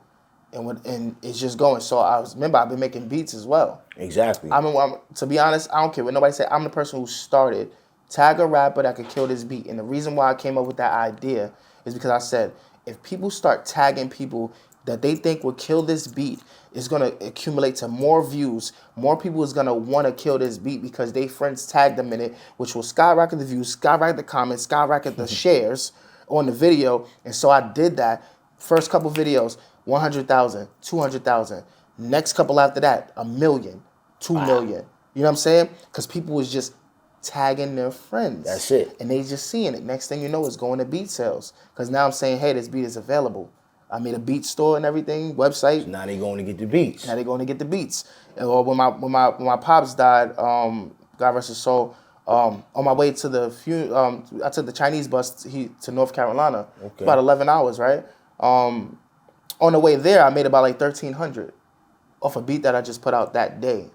and it's just going. So remember I've been making beats as well. Exactly. I'm to be honest, I don't care what nobody say. I'm the person who started tag a rapper that could kill this beat, and the reason why I came up with that idea is because I said if people start tagging people that they think will kill this beat, it's gonna accumulate to more views. More people is gonna want to kill this beat because they friends tagged them in it, which will skyrocket the views, skyrocket the comments, skyrocket the shares on the video. And so I did that. First couple videos, 100,000, 200,000. Next couple after that, 1 million, 2 million. You know what I'm saying? Because people was just tagging their friends. That's it. And they just seeing it. Next thing you know, it's going to beat sales. Because now I'm saying, hey, this beat is available. I made a beat store and everything, website. Now they going to get the beats. Now they're going to get the beats. Or when my pops died, God rest his soul. On my way to the I took the Chinese bus to North Carolina. Okay. About 11 hours, right? On the way there, I made about like 1,300 off a beat that I just put out that day.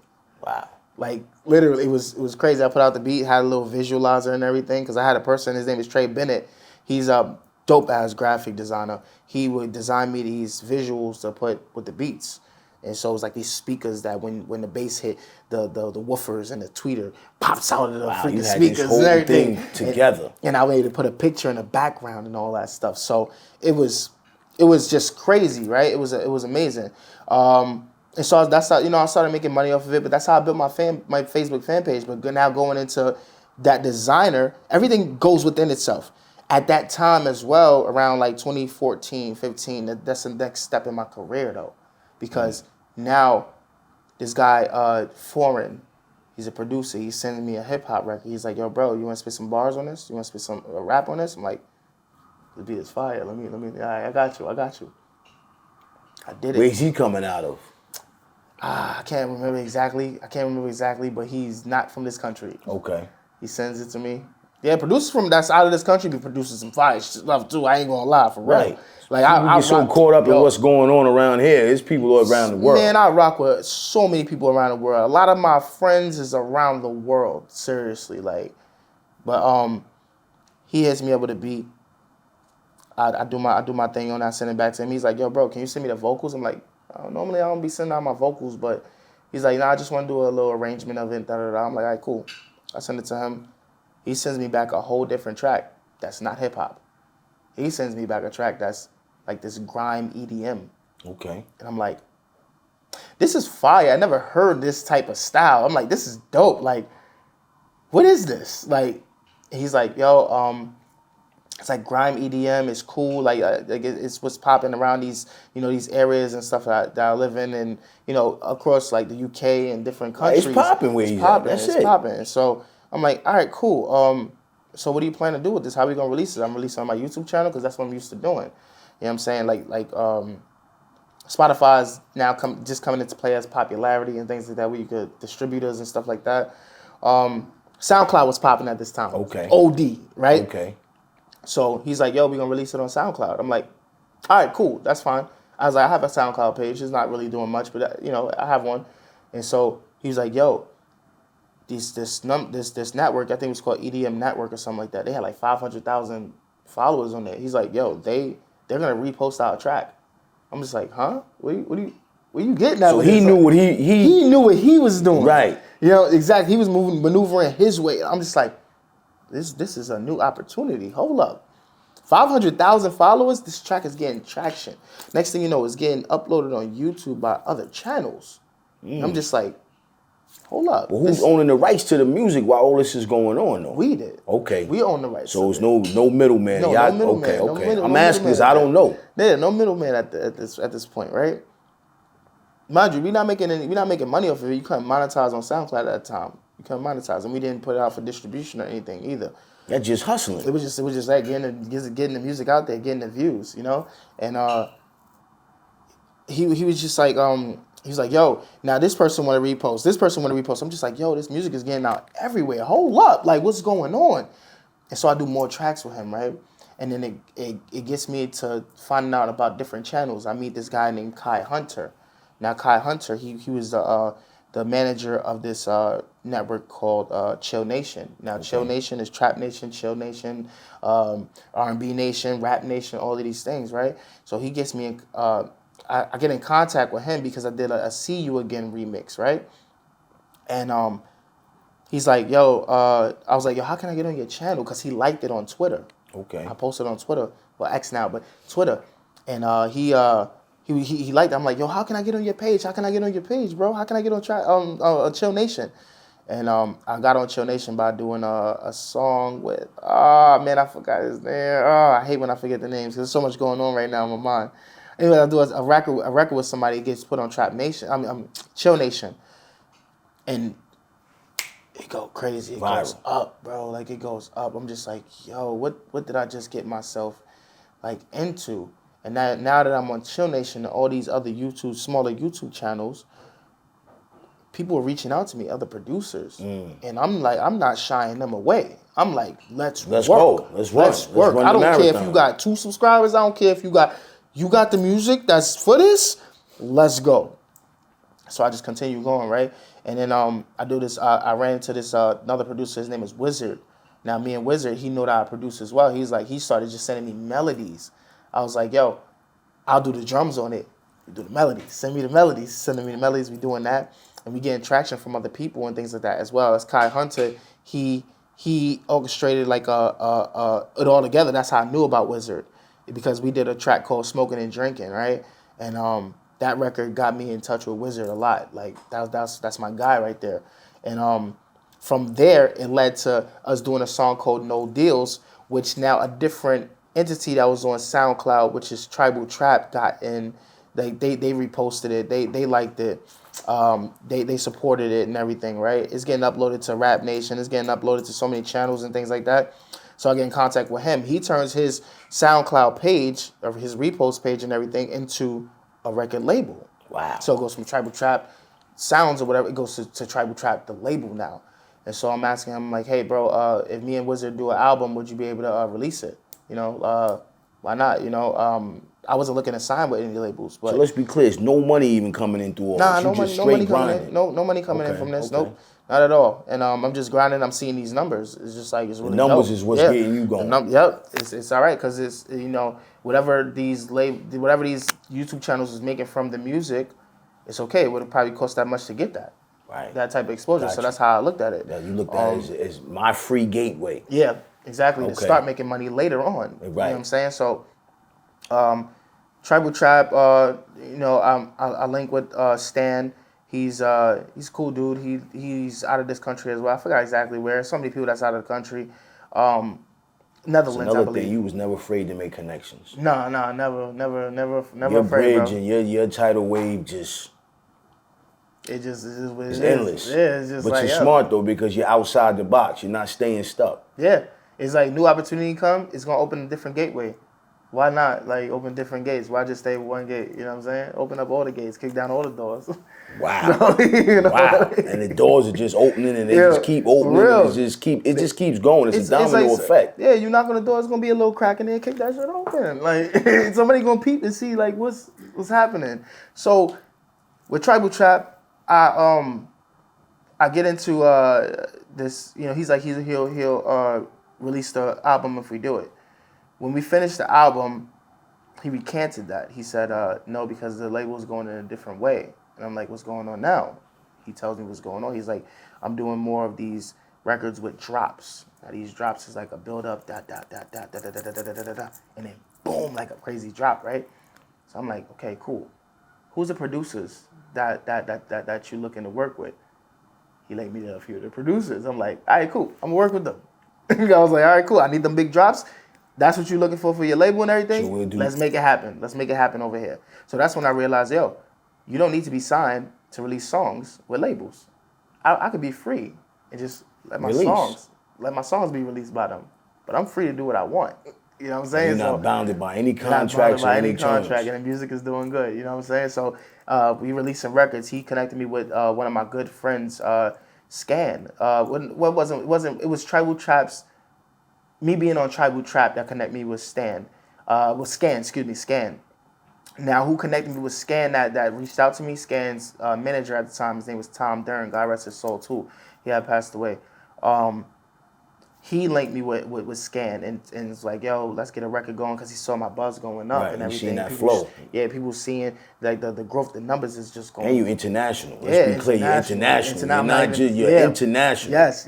Wow. Like literally, it was crazy. I put out the beat, had a little visualizer and everything, because I had a person. His name is Trey Bennett. He's a dope ass graphic designer. He would design me these visuals to put with the beats. And so it was like these speakers that when the bass hit, the woofers and the tweeter pops out of the freaking you had speakers this whole and everything thing together. And I was able to put a picture in the background and all that stuff. So it was just crazy, right? It was amazing. And so that's how I started making money off of it. But that's how I built my Facebook fan page. But now going into that designer, everything goes within itself. At that time as well, around like 2014, 15, that's the next step in my career though. Because now this guy, Foreign, he's a producer. He's sending me a hip hop record. He's like, yo, bro, you want to spit some bars on this? You want to spit some rap on this? I'm like, the beat is fire. Let me. All right, I got you. I did it. Where's he coming out of? I can't remember exactly, but he's not from this country. Okay. He sends it to me. Yeah, producers from that's out of this country be producing some fire stuff too. I ain't gonna lie, for real. Right. Like People I get so rock, caught up in yo, what's going on around here. There's people all around the world. Man, I rock with so many people around the world. A lot of my friends is around the world. Seriously, like, but he hits me up with a beat. I do my thing on that, send it back to him. He's like, yo, bro, can you send me the vocals? I'm like, normally I don't be sending out my vocals, but he's like, nah, I just want to do a little arrangement of it. Da, da, da. I'm like, all right, cool. I send it to him. He sends me back a whole different track that's not hip hop. He sends me back a track that's like this grime EDM. Okay. And I'm like, this is fire. I never heard this type of style. I'm like, this is dope. Like, what is this? Like, he's like, yo, it's like grime EDM. It's cool. Like it's what's popping around these, these areas and stuff that I live in, and across like the UK and different countries. It's popping where he's at. That's it. It's popping. And so I'm like, all right, cool. So what do you plan to do with this? How are we gonna release it? I'm releasing on my YouTube channel because that's what I'm used to doing. You know what I'm saying? Like Spotify's now just coming into play as popularity and things like that, where you could distributors and stuff like that. SoundCloud was popping at this time. Okay. OD, right? Okay. So he's like, yo, we're going to release it on SoundCloud. I'm like, all right, cool. That's fine. I was like, I have a SoundCloud page. It's not really doing much, but, I have one. And so he was like, yo, this network, I think it was called EDM Network or something like that. They had like 500,000 followers on there. He's like, yo, they're going to repost our track. I'm just like, huh? What you getting at? So with he this? knew what he knew what he was doing. Right. Exactly. He was maneuvering his way. I'm just like, this is a new opportunity. Hold up. 500,000 followers, this track is getting traction. Next thing you know, it's getting uploaded on YouTube by other channels. I'm just like, hold up. Well, who's owning the rights to the music while all this is going on, though? We did. Okay. We own the rights. So it's no middleman. No middleman. Okay. I'm asking because I don't know. Yeah, no middleman at this point, right? Mind you, we're not making money off of it. You couldn't monetize on SoundCloud at that time. You couldn't monetize, and we didn't put it out for distribution or anything either. That's just hustling. It was just like getting the music out there, getting the views, And he was just like he was like, yo, now this person want to repost, this person want to repost. I'm just like, yo, this music is getting out everywhere. Hold up, like what's going on? And so I do more tracks with him, right? And then it gets me to finding out about different channels. I meet this guy named Kai Hunter. Now Kai Hunter, he was the manager of this network called Chill Nation. Now, okay. Chill Nation is Trap Nation, Chill Nation, R&B Nation, Rap Nation, all of these things, right? So he gets me, I get in contact with him because I did a See You Again remix, right? And he's like, yo, I was like, yo, how can I get on your channel? Because he liked it on Twitter. Okay. I posted on Twitter, well, X now, but Twitter. And he liked it. I'm like, yo, how can I get on your page? How can I get on your page, bro? How can I get on Chill Nation? And I got on Chill Nation by doing a song with, man, I forgot his name. I hate when I forget the names because there's so much going on right now in my mind. Anyway, I do a record with somebody that gets put on Trap Nation. Chill Nation. And it go crazy. It goes up, bro. Like, it goes up. I'm just like, yo, what did I just get myself, like, into? And now that I'm on Chill Nation and all these other smaller YouTube channels, people are reaching out to me, other producers. And I'm like, I'm not shying them away. I'm like, let's work. Go. Let's work. I don't care if you got 2 subscribers. I don't care if you got the music that's for this. Let's go. So I just continue going, right? And then I do this. I ran into this another producer. His name is Wizard. Now me and Wizard, he know that I produce as well. He started just sending me melodies. I was like, yo, I'll do the drums on it. You do the melodies. Send me the melodies. Sending me the melodies. We doing that, and we getting traction from other people and things like that as well. As Kai Hunter, he orchestrated like it all together. That's how I knew about Wizard, because we did a track called Smoking and Drinking, right? And that record got me in touch with Wizard a lot. Like that's my guy right there. And from there, it led to us doing a song called No Deals, which now a different entity that was on SoundCloud, which is Tribal Trap, got in. They reposted it. They liked it. They supported it and everything, right? It's getting uploaded to Rap Nation. It's getting uploaded to so many channels and things like that. So I get in contact with him. He turns his SoundCloud page, or his repost page and everything, into a record label. Wow. So it goes from Tribal Trap Sounds or whatever, it goes to Tribal Trap, the label now. And so I'm asking him, like, hey, bro, if me and Wizard do an album, would you be able to release it? Why not? I wasn't looking to sign with any labels, So but let's be clear. It's no money even coming in through all nah, this. You no just money, no straight money coming in. grinding. No money coming in Okay, from this. okay. Nope, not at all. And I'm just grinding. I'm seeing these numbers. It's just like it's really numbers dope. is what's getting you going. Yep, it's all right because it's whatever these YouTube channels is making from the music, it's okay. It would probably cost that much to get Right. that type of exposure. Got So you. that's how I looked at it. That you looked at it as my free gateway. Yeah, exactly. To Okay. start making money later on. You know Right. what I'm saying? So, Tribal Trap, I link with Stan. He's a cool dude. He's out of this country as well. I forgot exactly where. So many people that's out of the country. Netherlands, I Another believe. thing, you was never afraid to make connections. No, never Your afraid, bridge bro. and your tidal wave just It just is what it is is. endless. Yeah, it's just but like, you're yeah. smart though because you're outside the box. You're not staying stuck. Yeah, it's like new opportunity come. It's gonna open a different gateway. Why not like open different gates? Why just stay with one gate? You know what I'm saying? Open up all the gates, kick down all the doors. Wow. Wow. Wow. And the doors are just opening and they just keep opening. for real. And it just keeps going. It's a domino effect. Yeah, you knock on the door, it's gonna be a little crack in there, kick that shit open. Like somebody gonna peep and see like what's happening. So with Tribal Trap, I get into this. He's like he'll release the album if we do it. When we finished the album, he recanted that. He said no because the label's going in a different way. And I'm like, what's going on now? He tells me what's going on. He's like, I'm doing more of these records with drops. Now these drops is like a build up, and then boom, like a crazy drop, right? So I'm like, okay, cool. Who's the producers that you looking to work with? He linked me to a few of the producers. I'm like, all right, cool. I'm gonna work with them. I was like, all right, cool. I need them big drops. That's what you're looking for your label and everything? So we'll Let's make it happen. Let's make it happen over here. So that's when I realized, you don't need to be signed to release songs with labels. I could be free and just let my songs be released by them. But I'm free to do what I want. You know what I'm saying? You're not bounded by any contracts not bounded or by any any contract, terms. and the music is doing good. You know what I'm saying? So we released some records. He connected me with one of my good friends, Scan. It was Tribal Trap's. Me being on Tribal Trap that connected me with Scan. Now, who connected me with Scan that reached out to me? Scan's manager at the time, his name was Tom Dern. God rest his soul too. He had passed away. He linked me with Scan and was like, yo, let's get a record going because he saw my buzz going up and everything. Seen that people, flow. Yeah, people seeing like the growth, the numbers is just going. And you international. Let's be clear, you're international. You're not just, you're international. Yes.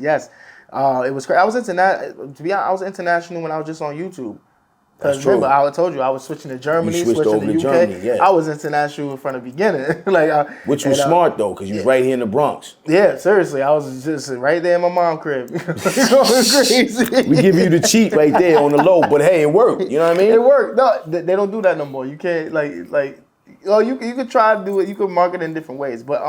It was crazy. I was international. To be honest, I was international when I was just on YouTube. Because remember, I told you I was switching to Germany, switching to UK. Germany, yeah. I was international from the beginning. Which was smart though, because you was right here in the Bronx. Yeah, seriously, I was just right there in my mom's crib. Going crazy. We give you the cheat right there on the low, but hey, it worked. You know what I mean? It worked. No, they don't do that no more. You can't you could try to do it. You could market in different ways, but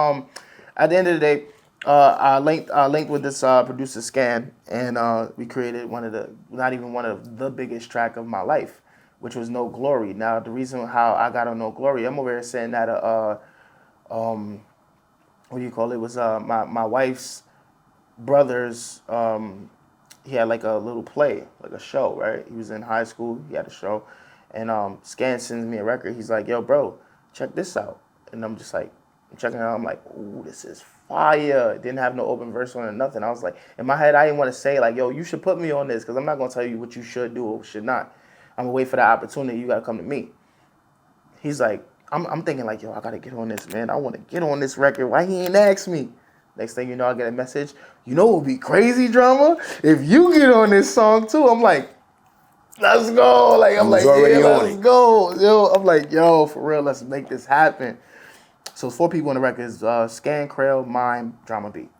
at the end of the day. I linked with this producer Scan, and we created not even one of the biggest track of my life, which was No Glory. Now the reason how I got on No Glory, I'm over here saying that what do you call it? Was my wife's brother's he had like a little play, like a show, right? He was in high school, he had a show, and Scan sends me a record. He's like, yo, bro, check this out, and I'm just like, I'm checking it out. I'm like, ooh, this is fire. Didn't have no open verse on it, nothing. I was like, in my head, I didn't want to say like, yo, you should put me on this because I'm not going to tell you what you should do or should not. I'm going to wait for that opportunity. You got to come to me. He's like, I'm thinking like, yo, I got to get on this, man. I want to get on this record. Why he ain't asked me? Next thing you know, I get a message. You know what would be crazy drama? If you get on this song too. I'm like, let's go. Like, I'm like, yeah, let's go. Yo, I'm like, yo, for real, let's make this happen. So it's 4 people on the record. It's Scan, Krail, Mime, Drama Beat.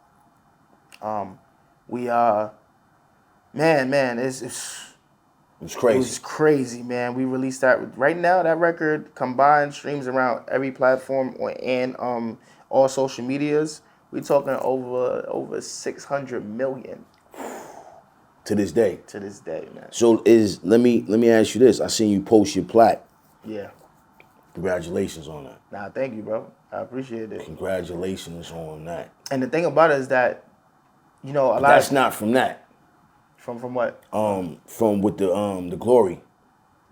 It's crazy. It was crazy, man. We released that right now. That record combined streams around every platform and all social medias. We talking over 600 million. To this day. To this day, man. So let me ask you this. I seen you post your plaque. Yeah. Congratulations on that. Nah, thank you, bro. I appreciate it. Congratulations on that. And the thing about it is that you know, a lot That's of not from that. from what? From with the glory.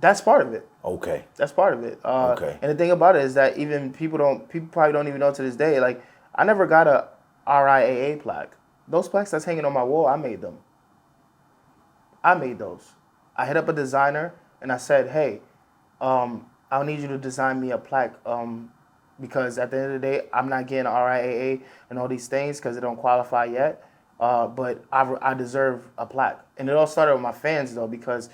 That's part of it. Okay. That's part of it. Okay. And the thing about it is that even people probably don't even know to this day. Like, I never got a RIAA plaque. Those plaques that's hanging on my wall, I made them. I made those. I hit up a designer and I said, hey, I'll need you to design me a plaque because at the end of the day, I'm not getting RIAA and all these things because it don't qualify yet. But I deserve a plaque. And it all started with my fans though, because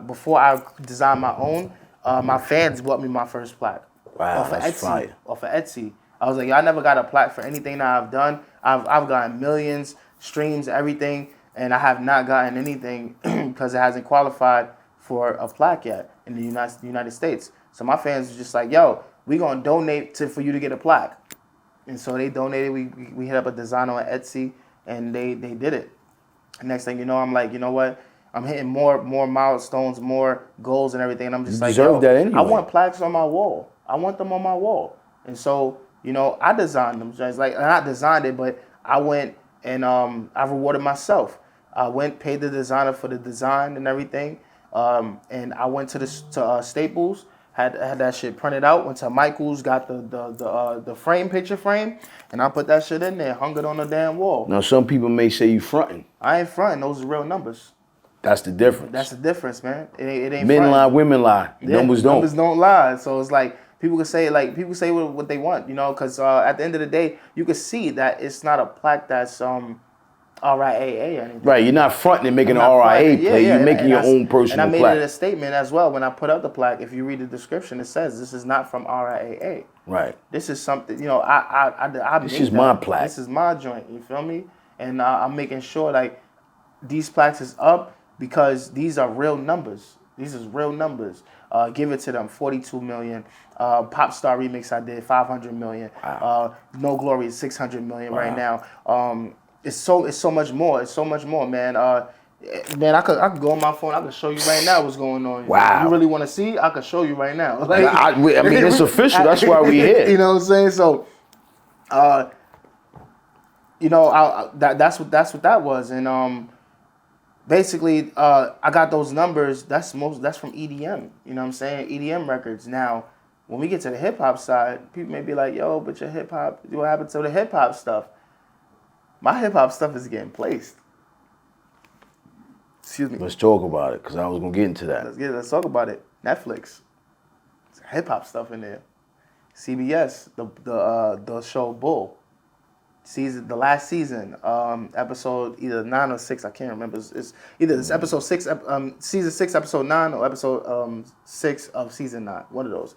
before I designed my own, my fans bought me my first plaque. Wow, Off of that's Etsy. fire. Off of Etsy. I was like, I never got a plaque for anything that I've done. I've gotten millions, streams, everything, and I have not gotten anything because it hasn't qualified for a plaque yet in the United States. So my fans are just like, yo, we gonna donate for you to get a plaque. And so they donated. We hit up a designer on Etsy, and they did it. And next thing you know, I'm like, you know what? I'm hitting more milestones, more goals and everything. And I'm just You like, deserve yo, that anyway. I want plaques on my wall. I want them on my wall. And so, you know, I designed them. Just like, not designed it, but I went and I rewarded myself. I paid the designer for the design and everything. And I went to Staples, had that shit printed out. Went to Michael's, got the picture frame, and I put that shit in there, hung it on the damn wall. Now, some people may say you fronting. I ain't fronting. Those are real numbers. That's the difference. That's the difference, man. It ain't Men fronting. lie, women lie. Yeah, Numbers don't. Numbers don't lie. So it's like people say what they want, you know, because at the end of the day, you can see that it's not a plaque that's RIAA or anything. Right, you're not fronting and making an I'm not RIA fronting. play. Yeah, You're making your own personal And I made plaque. it a statement as well when I put up the plaque. If you read the description, it says this is not from RIAA. Right. This is something, you know, I This make is that. my plaque. This is my joint. You feel me? And I'm making sure like these plaques is up because these are real numbers. These is real numbers. Give it to them. 42 million. Pop Star remix I did 500 million. Wow. No Glory is 600 million right Wow. now. It's so much more. It's so much more, man. Man, I could go on my phone. I could show you right now what's going on. Wow. You really want to see? I could show you right now. Like, I mean, it's official. That's why we're here. You know what I'm saying? So, you know, that's what that was, and basically, I got those numbers. That's from EDM. You know what I'm saying? EDM records. Now, when we get to the hip hop side, people may be like, "Yo, but your hip hop, what happened to the hip hop stuff?" My hip hop stuff is getting placed. Excuse me. Let's talk about it, because I was going to get into that. Let's talk about it. Netflix. It's hip hop stuff in there. CBS, the show Bull. The last season, episode either 9 or 6, I can't remember. It's either it's episode 6, season 6, episode 9, or episode 6 of season 9. One of those.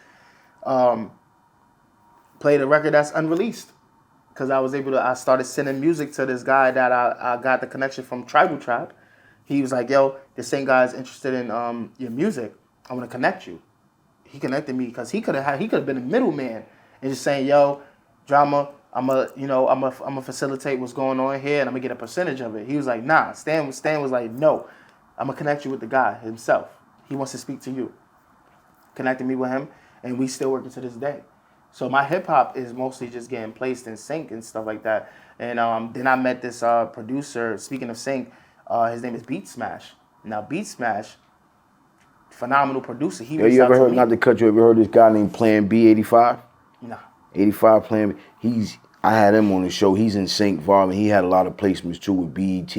Played a record that's unreleased. Because I started sending music to this guy that I got the connection from Tribal Trap. He was like, yo, this same guy's interested in your music. I want to connect you. He connected me because he could have been a middleman and just saying, yo, Drama, I'm gonna facilitate what's going on here and I'm gonna get a percentage of it. He was like, nah. Stan was like, no, I'm gonna connect you with the guy himself. He wants to speak to you. Connected me with him, and we still working to this day. So my hip hop is mostly just getting placed in sync and stuff like that. And then I met this producer. Speaking of sync, his name is Beat Smash. Now Beat Smash, phenomenal producer. He You ever heard? Not to cut you. Ever heard this guy named Plan B 85? Nah. 85 Plan B. I had him on the show. He's in sync, Varvin. He had a lot of placements too with BET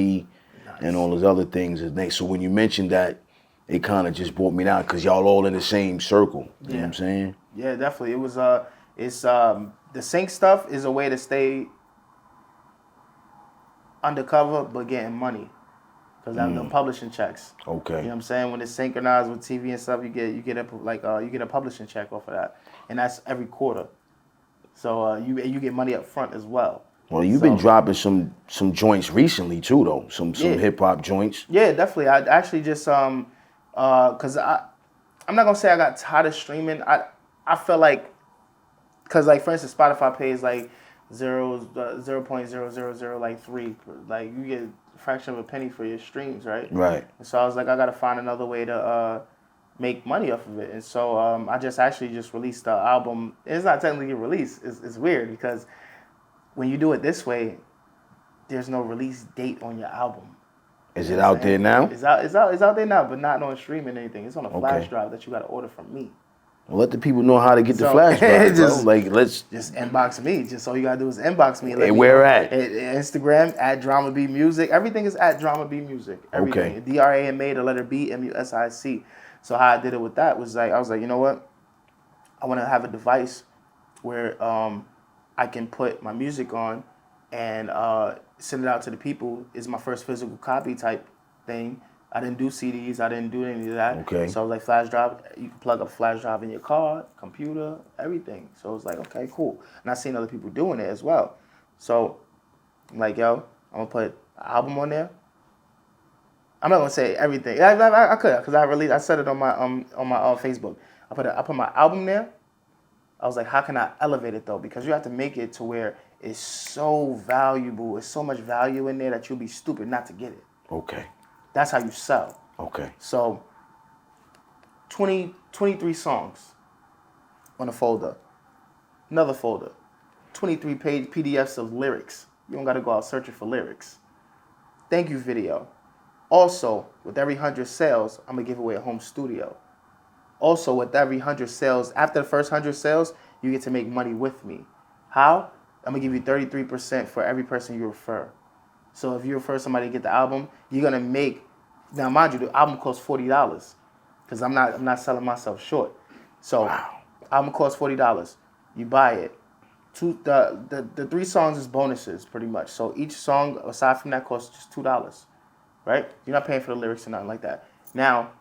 and all those other things. So when you mentioned that, it kind of just brought me down because y'all all in the same circle. You know what I'm saying? Yeah, definitely. It was the sync stuff is a way to stay undercover but getting money because I'm the publishing checks. Okay. You know what I'm saying? When it's synchronized with TV and stuff, you get a publishing check off of that, and that's every quarter. So you get money up front as well. Well, you've been dropping some joints recently too, though. Some hip hop joints. Yeah, definitely. I actually just because I'm not gonna say I got tired of streaming. I felt like because like for instance, Spotify pays like 0.000 like 3, like you get a fraction of a penny for your streams, right? Right. And so I was like, I gotta find another way to make money off of it. And so I actually just released the album. It's not technically a release. It's weird because when you do it this way, there's no release date on your album. Is it out there now? It's out there now, but not on streaming or anything. It's on a flash Okay. drive that you got to order from me. Well, let the people know how to get the So, flash drive, bro. just- Like, let's. Just inbox me. Just all you gotta do is inbox me. And Hey, let me where know. at? Instagram at Drama B Music. Everything is at Drama B Music. Everything. Okay. DRAMA, the letter B, MUSIC. So how I did it with that was like I was like, you know what? I want to have a device where I can put my music on and send it out to the people. It's my first physical copy type thing. I didn't do CDs. I didn't do any of that. Okay. So I was like, flash drive. You can plug up a flash drive in your car, computer, everything. So it was like, okay, cool. And I seen other people doing it as well. So I'm like, yo, I'm gonna put an album on there. I'm not gonna say everything. I could, cause I said it on my Facebook. I put my album there. I was like, how can I elevate it though? Because you have to make it to where it's so valuable. It's so much value in there that you'll be stupid not to get it. Okay. That's how you sell. Okay. So 23 songs on a folder. Another folder. 23 page PDFs of lyrics. You don't got to go out searching for lyrics. Thank you video. Also, with every 100 sales, I'm going to give away a home studio. Also, with every 100 sales, after the first 100 sales, you get to make money with me. How? I'm going to give you 33% for every person you refer. So if you refer somebody to get the album, you're going to make, now mind you, the album costs $40 because I'm not selling myself short. So album costs $40. You buy it. The 3 songs is bonuses pretty much. So each song aside from that costs just $2, right? You're not paying for the lyrics or nothing like that. Now,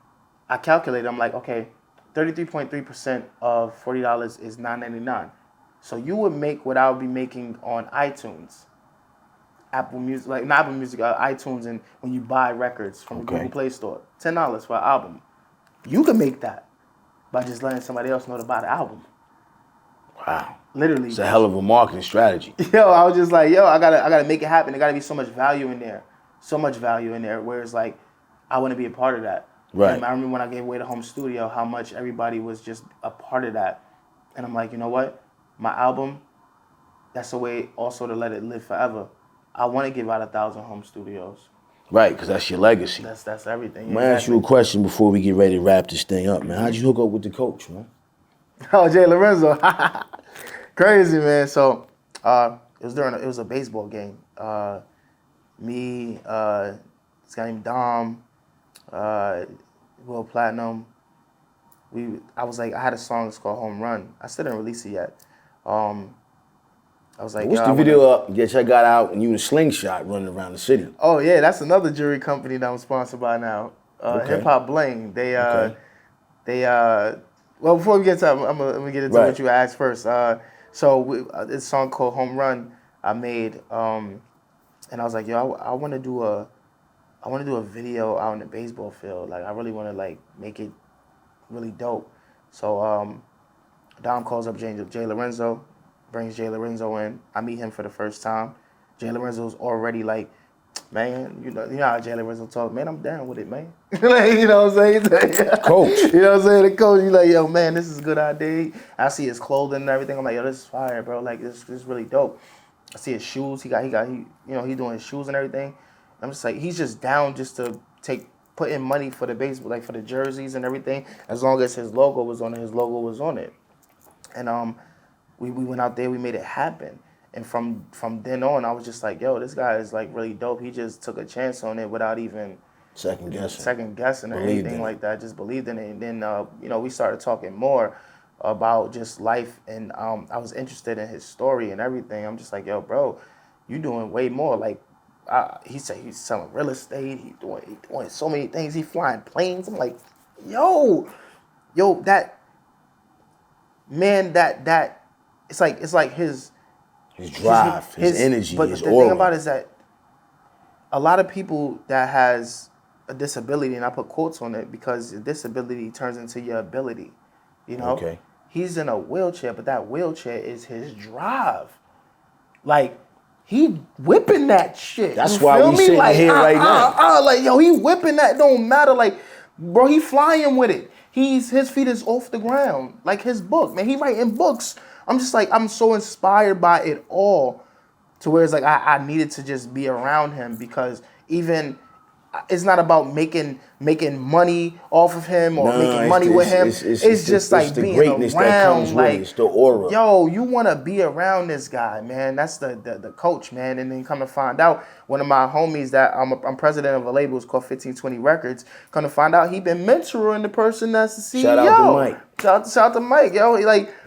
I calculated, I'm like, okay, 33.3% of $40 is $9.99. So you would make what I would be making on iTunes. Apple Music, like not Apple Music, iTunes, and when you buy records from the Google Play Store, $10 for an album. You can make that by just letting somebody else know to buy the album. Wow. Literally. It's a hell of a marketing strategy. Yo, I was just like, yo, I gotta make it happen. There gotta be so much value in there. So much value in there. Where it's like, I want to be a part of that. Right. And I remember when I gave away the home studio, how much everybody was just a part of that. And I'm like, you know what? My album, that's a way also to let it live forever. I want to give out 1,000 home studios. Right, because that's your legacy. That's everything. I'm going to ask you a question before we get ready to wrap this thing up, man. How'd you hook up with the coach, man? Oh, Jay Lorenzo. Crazy, man. So it was a baseball game. Me, this guy named Dom, Will Platinum. I had a song that's called Home Run. I still didn't release it yet. I was like, What's the video up? Get your got out and you in a slingshot running around the city. Oh yeah, that's another jewelry company that I'm sponsored by now. Okay. Hip Hop Bling. Well, before we get to, I'm gonna get into what you asked first. This song called Home Run I made, and I was like, yo, I want to do a video out in the baseball field. Like I really want to like make it really dope. So Dom calls up Jay Lorenzo. Brings Jay Lorenzo in. I meet him for the first time. Jay Lorenzo's already like, man, you know how Jay Lorenzo talk, man, I'm down with it, man. Like, you know what I'm saying? Coach. You know what I'm saying? The coach, he's like, yo, man, this is a good idea. I see his clothing and everything. I'm like, yo, this is fire, bro. Like, this is really dope. I see his shoes. He doing his shoes and everything. I'm just like, he's just down just to put in money for the baseball, like for the jerseys and everything. As long as his logo was on it, And we went out there, we made it happen. And from then on, I was just like, yo, this guy is like really dope. He just took a chance on it without even second guessing or anything like that. Just believed in it. And then, we started talking more about just life. And I was interested in his story and everything. I'm just like, yo, bro, you doing way more. Like, he said he's selling real estate. He doing so many things. He flying planes. I'm like, yo, that, man, that, it's like his drive, his energy, but his the aura. thing about it is that a lot of people that has a disability, and I put quotes on it because a disability turns into your ability, you know? Okay. He's in a wheelchair, but that wheelchair is his drive. Like, he whipping that shit. That's why we sitting here right now. Like, yo, he whipping that. It don't matter. Like, bro, he flying with it. His feet is off the ground. Like his book, man. He writing books. I'm just like, I'm so inspired by it all to where it's like I needed to just be around him because even it's not about making money off of him or making money with him. It's just like the being greatness that comes around. with Like, it. It's the aura. yo, you want to be around this guy, man. That's the coach, man. And then come to find out, one of my homies that I'm president of a label, it's called 1520 Records. Come to find out, he been mentoring the person that's the CEO. Shout out to Mike. Shout out to Mike, yo.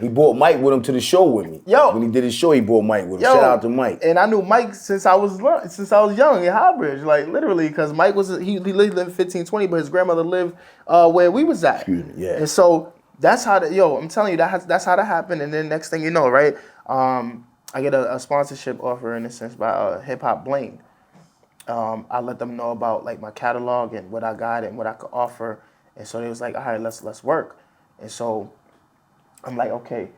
He brought Mike with him to the show with me. Yo. When he did his show, he brought Mike with him. Yo, Shout out to Mike. And I knew Mike since I was young in Highbridge, like literally, because Mike he lived in 1520, but his grandmother lived where we was at. Excuse me, yeah. And so that's how I'm telling you that's how that happened. And then next thing you know, right, I get a sponsorship offer in a sense by Hip Hop Bling. I let them know about like my catalog and what I got and what I could offer, and so they was like, all right, let's work. And so I'm like, okay,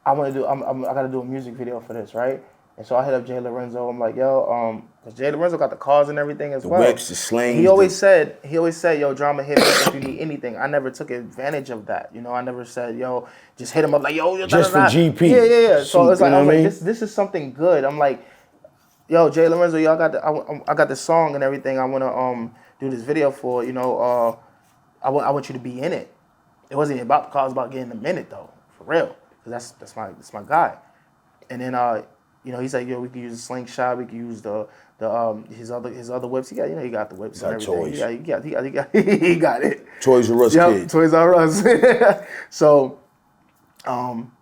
I gotta do a music video for this, right? And so I hit up Jay Lorenzo. I'm like, yo, because Jay Lorenzo got the cars and everything as well. The whips, the slings. He always said, yo, Drama, hit me up if you need anything. I never took advantage of that. You know, I never said, yo, just hit him up like, yo, just for GP. Yeah. So it's like, I was mean? like, this is something good. I'm like, yo, Jay Lorenzo, yo, I got the song and everything. I wanna do this video for. You know, I want you to be in it. It wasn't even about the car. It was about getting them in it though, for real. Cause that's my guy. And then you know, he's like, yo, we could use a slingshot. We could use his other whips. He got the whips and everything. Toys. He got it. Toys R Us kids. Toys R Us. So, I'm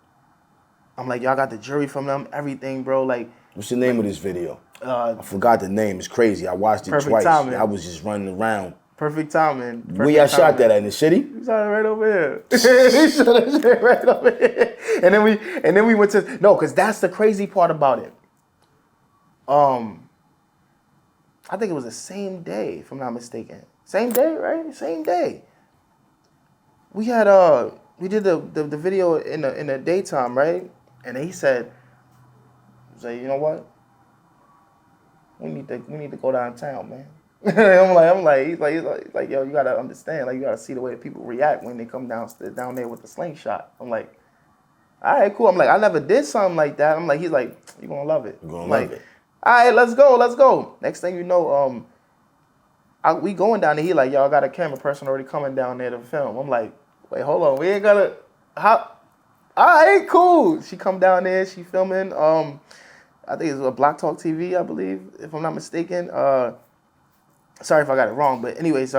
like, y'all got the jury from them, everything, bro. Like, what's the name of this video? I forgot the name. It's crazy. I watched it twice. Timing. I was just running around. Perfect timing. Where y'all shot that at, in the city? We shot it right over here. We shot that shit right over here. And then we went to because that's the crazy part about it. I think it was the same day, if I'm not mistaken. Same day, right? Same day. We had we did the video in the daytime, right? And he said, you know what? We need to go downtown, man. I'm like, he's like, yo, you gotta understand, like, you gotta see the way people react when they come down there with the slingshot. I'm like, all right, cool. I'm like, I never did something like that. I'm like, he's like, you're gonna love it. You're gonna love it. All right, let's go. Next thing you know, we going down there. He like, yo, I got a camera person already coming down there to film. I'm like, wait, hold on, we ain't gotta. How? All right, cool. She come down there. She filming. I think it's a Block Talk TV, I believe, if I'm not mistaken. Sorry if I got it wrong, but anyways,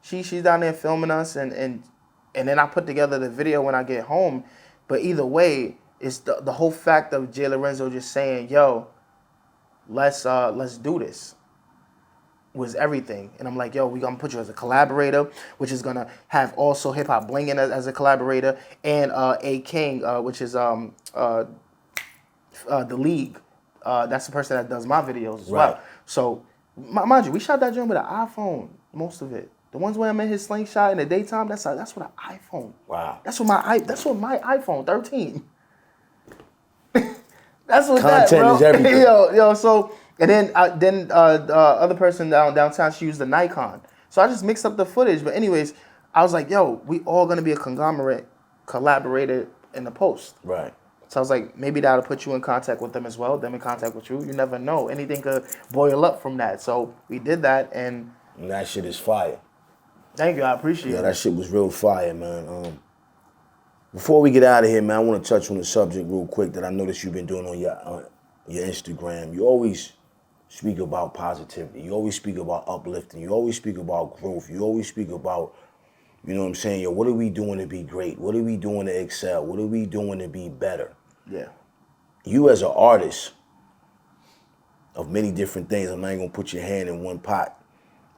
she's down there filming us, and then I put together the video when I get home. But either way, it's the whole fact of Jay Lorenzo just saying, yo, let's do this, was everything. And I'm like, yo, we gonna put you as a collaborator, which is gonna have also Hip Hop Bling in as a collaborator, and A King, which is the League. That's the person that does my videos as well. So, mind you, we shot that joint with an iPhone, most of it. The ones where I'm in his slingshot in the daytime, that's with an iPhone. Wow. That's what my iPhone 13. That's what content that, bro. is everything. Yo. So and then the other person downtown, she used the Nikon. So I just mixed up the footage. But anyways, I was like, yo, we all gonna be a conglomerate, collaborated in the post. Right. So I was like, maybe that'll put you in contact with them as well. Them in contact with you. You never know. Anything could boil up from that. So we did that, and that shit is fire. Thank you. I appreciate it. Yeah, that shit was real fire, man. Before we get out of here, man, I want to touch on the subject real quick that I noticed you've been doing on your Instagram. You always speak about positivity. You always speak about uplifting. You always speak about growth. You always speak about, you know what I'm saying? Yo, what are we doing to be great? What are we doing to excel? What are we doing to be better? Yeah. You as an artist of many different things, I'm not even gonna put your hand in one pot,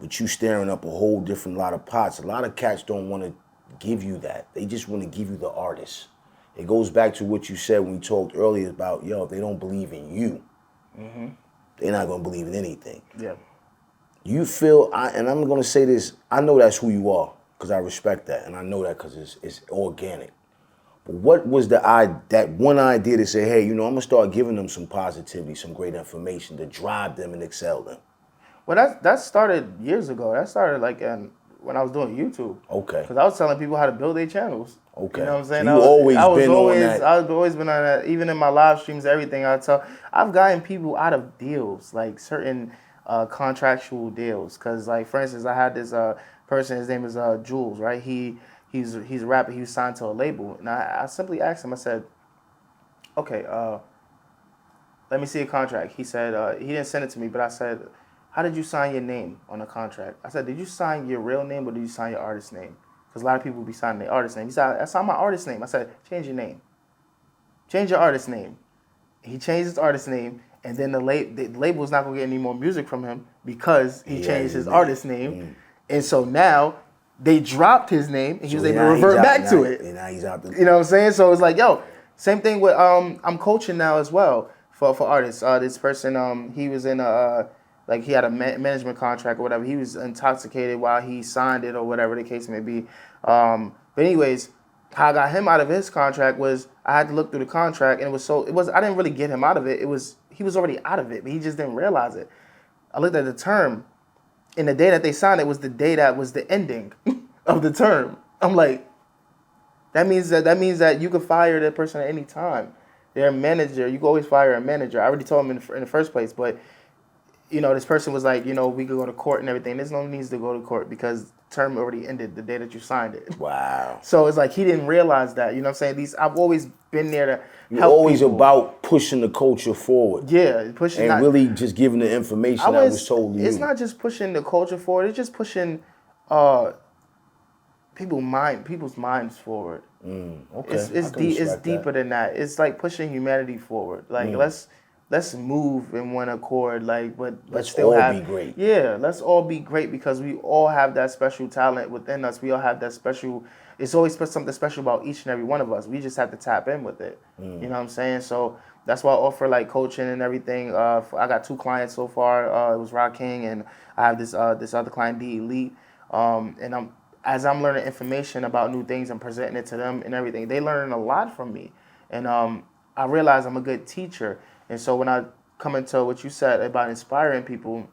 but you stirring up a whole different lot of pots. A lot of cats don't want to give you that. They just want to give you the artist. It goes back to what you said when we talked earlier about, yo, if they don't believe in you, they're not gonna believe in anything. Yeah. You feel, and I'm gonna say this, I know that's who you are, because I respect that, and I know that because it's organic. But what was that one idea to say, hey, you know, I'm gonna start giving them some positivity, some great information to drive them and excel them? Well, that started years ago. That started like when I was doing YouTube. Okay. Because I was telling people how to build their channels. Okay. You know what I'm saying? So you always been on that. I've always been on that. Even in my live streams, everything I've gotten people out of deals, like certain contractual deals. Because, like, for instance, I had this person, his name is Jules, right? He's a rapper. He was signed to a label. And I simply asked him, I said, okay, let me see a contract. He said, he didn't send it to me, but I said, how did you sign your name on the contract? I said, did you sign your real name or did you sign your artist name? Because a lot of people be signing their artist name. He said, I signed my artist name. I said, change your name. Change your artist name. He changed his artist name, and then the label's not going to get any more music from him because he changed his artist name. And so now they dropped his name, and he was able to revert back to it. And now he's out You know what I'm saying? So it's like, yo, same thing with, I'm coaching now as well for artists. This person, he was in like he had a management contract or whatever. He was intoxicated while he signed it or whatever the case may be. But anyways, how I got him out of his contract was I had to look through the contract, and I didn't really get him out of it. He was already out of it, but he just didn't realize it. I looked at the term, and the day that they signed it was the day that was the ending of the term. I'm like, that means that you could fire that person at any time. They're a manager. You can always fire a manager. I already told him in the first place, but you know, this person was like, you know, we could go to court and everything. There's no needs to go to court because the term already ended the day that you signed it. Wow. So it's like he didn't realize that. You know what I'm saying? I've always been there to You're help always people. about pushing the culture forward. Yeah, pushing. And really just giving the information that was told to you. It's not just pushing the culture forward. It's just pushing people's minds forward. Okay. It's deep. It's deeper than that. It's like pushing humanity forward. Like let's move in one accord. Like, but Let's still all have, be great. Yeah, let's all be great because we all have that special talent within us. We all have that special. It's always something special about each and every one of us. We just have to tap in with it. You know what I'm saying? So that's why I offer like coaching and everything. I got 2 clients so far. It was Rock King, and I have this other client, D Elite. And as I'm learning information about new things and presenting it to them and everything, they learning a lot from me. And I realize I'm a good teacher. And so when I come into what you said about inspiring people,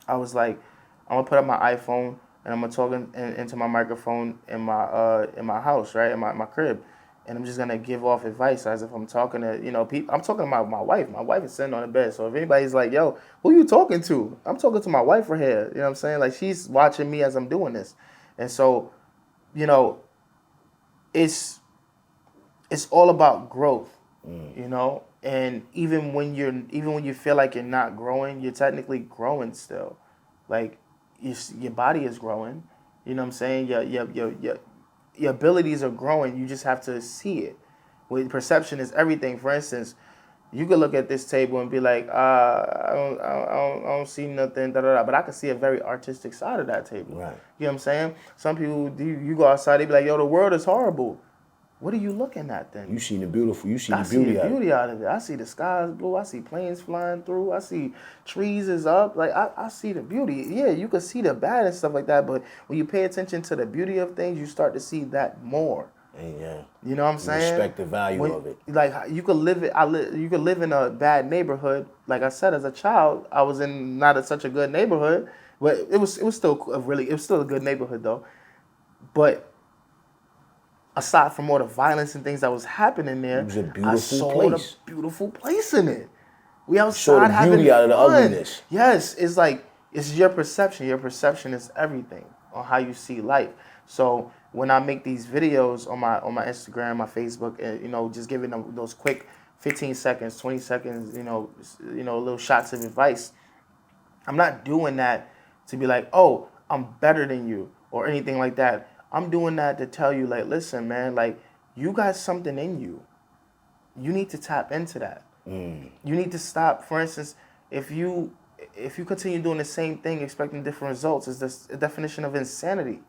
I was like, I'm gonna put up my iPhone and I'm gonna talk into my microphone in my house, right, in my crib, and I'm just gonna give off advice as if I'm talking to, you know, people. I'm talking to my wife. My wife is sitting on the bed. So if anybody's like, yo, who you talking to? I'm talking to my wife right here. You know what I'm saying? Like, she's watching me as I'm doing this. And so, you know, it's all about growth, you know. And even when you feel like you're not growing, you're technically growing still. Like your body is growing. You know what I'm saying? Your abilities are growing. You just have to see it. With perception is everything. For instance, you could look at this table and be like, I don't see nothing, but I can see a very artistic side of that table. Right. You know what I'm saying? Some people, you go outside, they be like, yo, the world is horrible. What are you looking at then? You see the beautiful. You see I the beauty, see the beauty out of it. I see the sky is blue. I see planes flying through. I see trees is up. Like, I see the beauty. Yeah, you can see the bad and stuff like that, but when you pay attention to the beauty of things, you start to see that more. Yeah. You know what I'm saying? Respect the value of it. Like, you could live it. You could live in a bad neighborhood. Like I said, as a child, I was in not such a good neighborhood, but it was still a good neighborhood though. But aside from all the violence and things that was happening there, It was a beautiful I saw place. the beautiful place in it. We outside Saw the having beauty out of the fun. ugliness. Yes, it's like, it's your perception. Your perception is everything on how you see life. So when I make these videos on my Instagram, my Facebook, you know, just giving them those quick 15 seconds, 20 seconds, you know, little shots of advice, I'm not doing that to be like, oh, I'm better than you or anything like that. I'm doing that to tell you, like, listen, man, like, you got something in you. You need to tap into that. You need to stop. For instance, if you continue doing the same thing, expecting different results, is this a definition of insanity.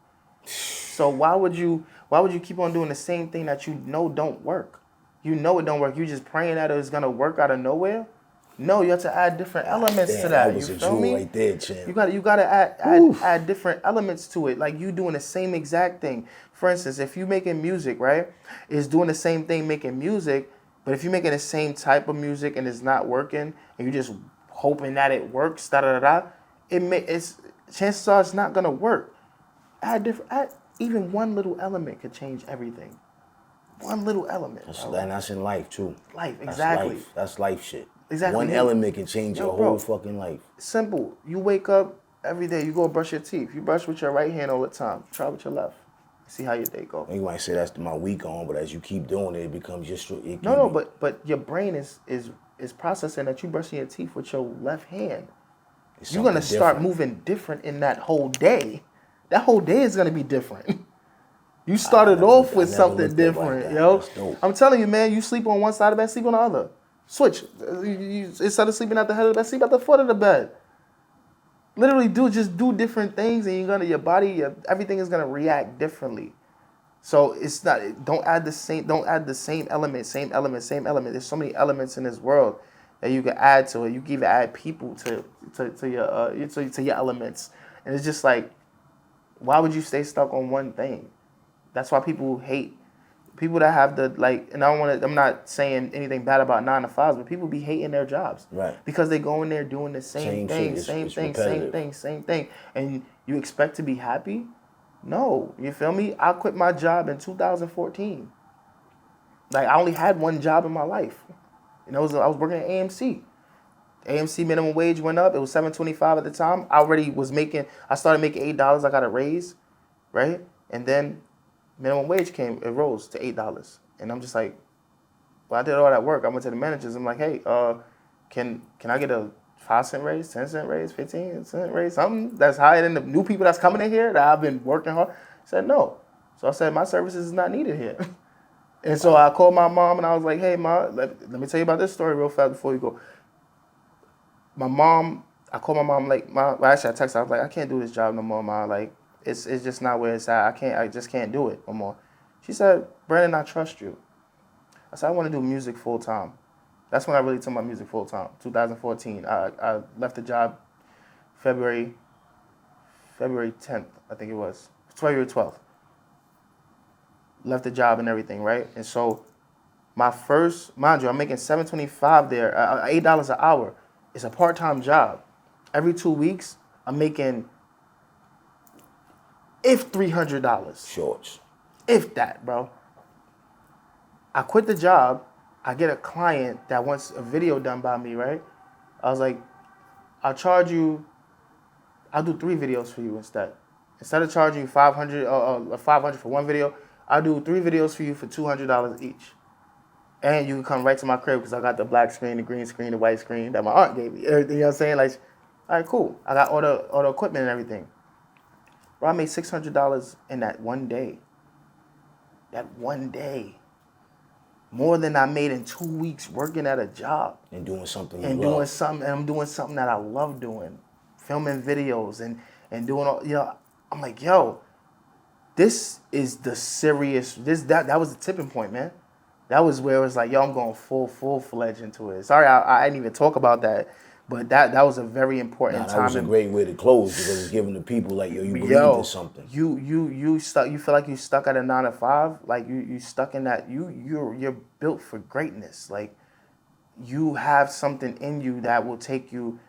So why would you keep on doing the same thing that you know don't work? You know it don't work. You just praying that it's gonna work out of nowhere. No, you have to add different elements to that. That was You a feel jewel me? right there, champ. You gotta add different elements to it. Like, you doing the same exact thing. For instance, if you making music, right, it's doing the same thing making music, but if you're making the same type of music and it's not working, and you're just hoping that it works, it's chances are it's not gonna work. Even one little element could change everything. One little element. And that's in life too. Life, exactly. That's life shit. Exactly. One element can change your bro, whole fucking life. Simple. You wake up every day, you go brush your teeth. You brush with your right hand all the time. Try with your left. See how your day go. You might say that's my weak arm, but as you keep doing it, it becomes just... But your brain is processing that you brushing your teeth with your left hand. You're going to start moving different in that whole day. That whole day is going to be different. You started off with something different, yo. I'm telling you, man, you sleep on one side of the bed, sleep on the other. Switch. Instead of sleeping at the head of the bed, sleep at the foot of the bed. Literally just do different things, and your body, everything is gonna react differently. So it's not. Don't add the same element. There's so many elements in this world that you can add to it. You can even add people to your elements, and it's just like, why would you stay stuck on one thing? That's why people hate people that have and I'm not saying anything bad about 9 to 5s, but people be hating their jobs. Right. Because they go in there doing the same thing. And you expect to be happy? No. You feel me? I quit my job in 2014. I only had one job in my life. I was working at AMC. AMC minimum wage went up. It was $7.25 at the time. I started making $8. I got a raise, right? And then minimum wage it rose to $8. And I'm just like, well, I did all that work. I went to the managers. I'm like, hey, can I get a 5-cent raise, 10-cent raise, 15-cent raise, something that's higher than the new people that's coming in here that I've been working hard? I said, no. So I said, my services is not needed here. And so I called my mom and I was like, hey, Mom, let me tell you about this story real fast before you go. I called my mom, actually I texted her, I was like, I can't do this job no more, Ma. It's just not where it's at. I just can't do it no more. She said, Brandon, I trust you. I said, I want to do music full time. That's when I really took my music full time, 2014. I left the job February 10th, I think it was, February 12th. Left the job and everything, right? And so my first, mind you, I'm making $7.25 there, $8 an hour. It's a part-time job. Every 2 weeks, I'm making $300. Shorts. If that, bro. I quit the job. I get a client that wants a video done by me, right? I was like, I'll do 3 videos for you instead. Instead of charging you $500 for one video, I'll do 3 videos for you for $200 each. And you can come right to my crib because I got the black screen, the green screen, the white screen that my aunt gave me. Everything, you know what I'm saying? All right, cool. I got all the equipment and everything. Bro, I made $600 in that one day. That one day. More than I made in 2 weeks working at a job. And doing something And I'm doing something that I love doing. Filming videos and doing all, I'm like, yo, this is the serious, that was the tipping point, man. That was where it was like, yo, I'm going full-fledged into it. Sorry, I didn't even talk about that. But that was a very important time. That was a great way to close because it's giving the people you believe in something. You stuck. You feel like you stuck at a 9 to 5. You stuck in that. You're built for greatness. You have something in you that will take you.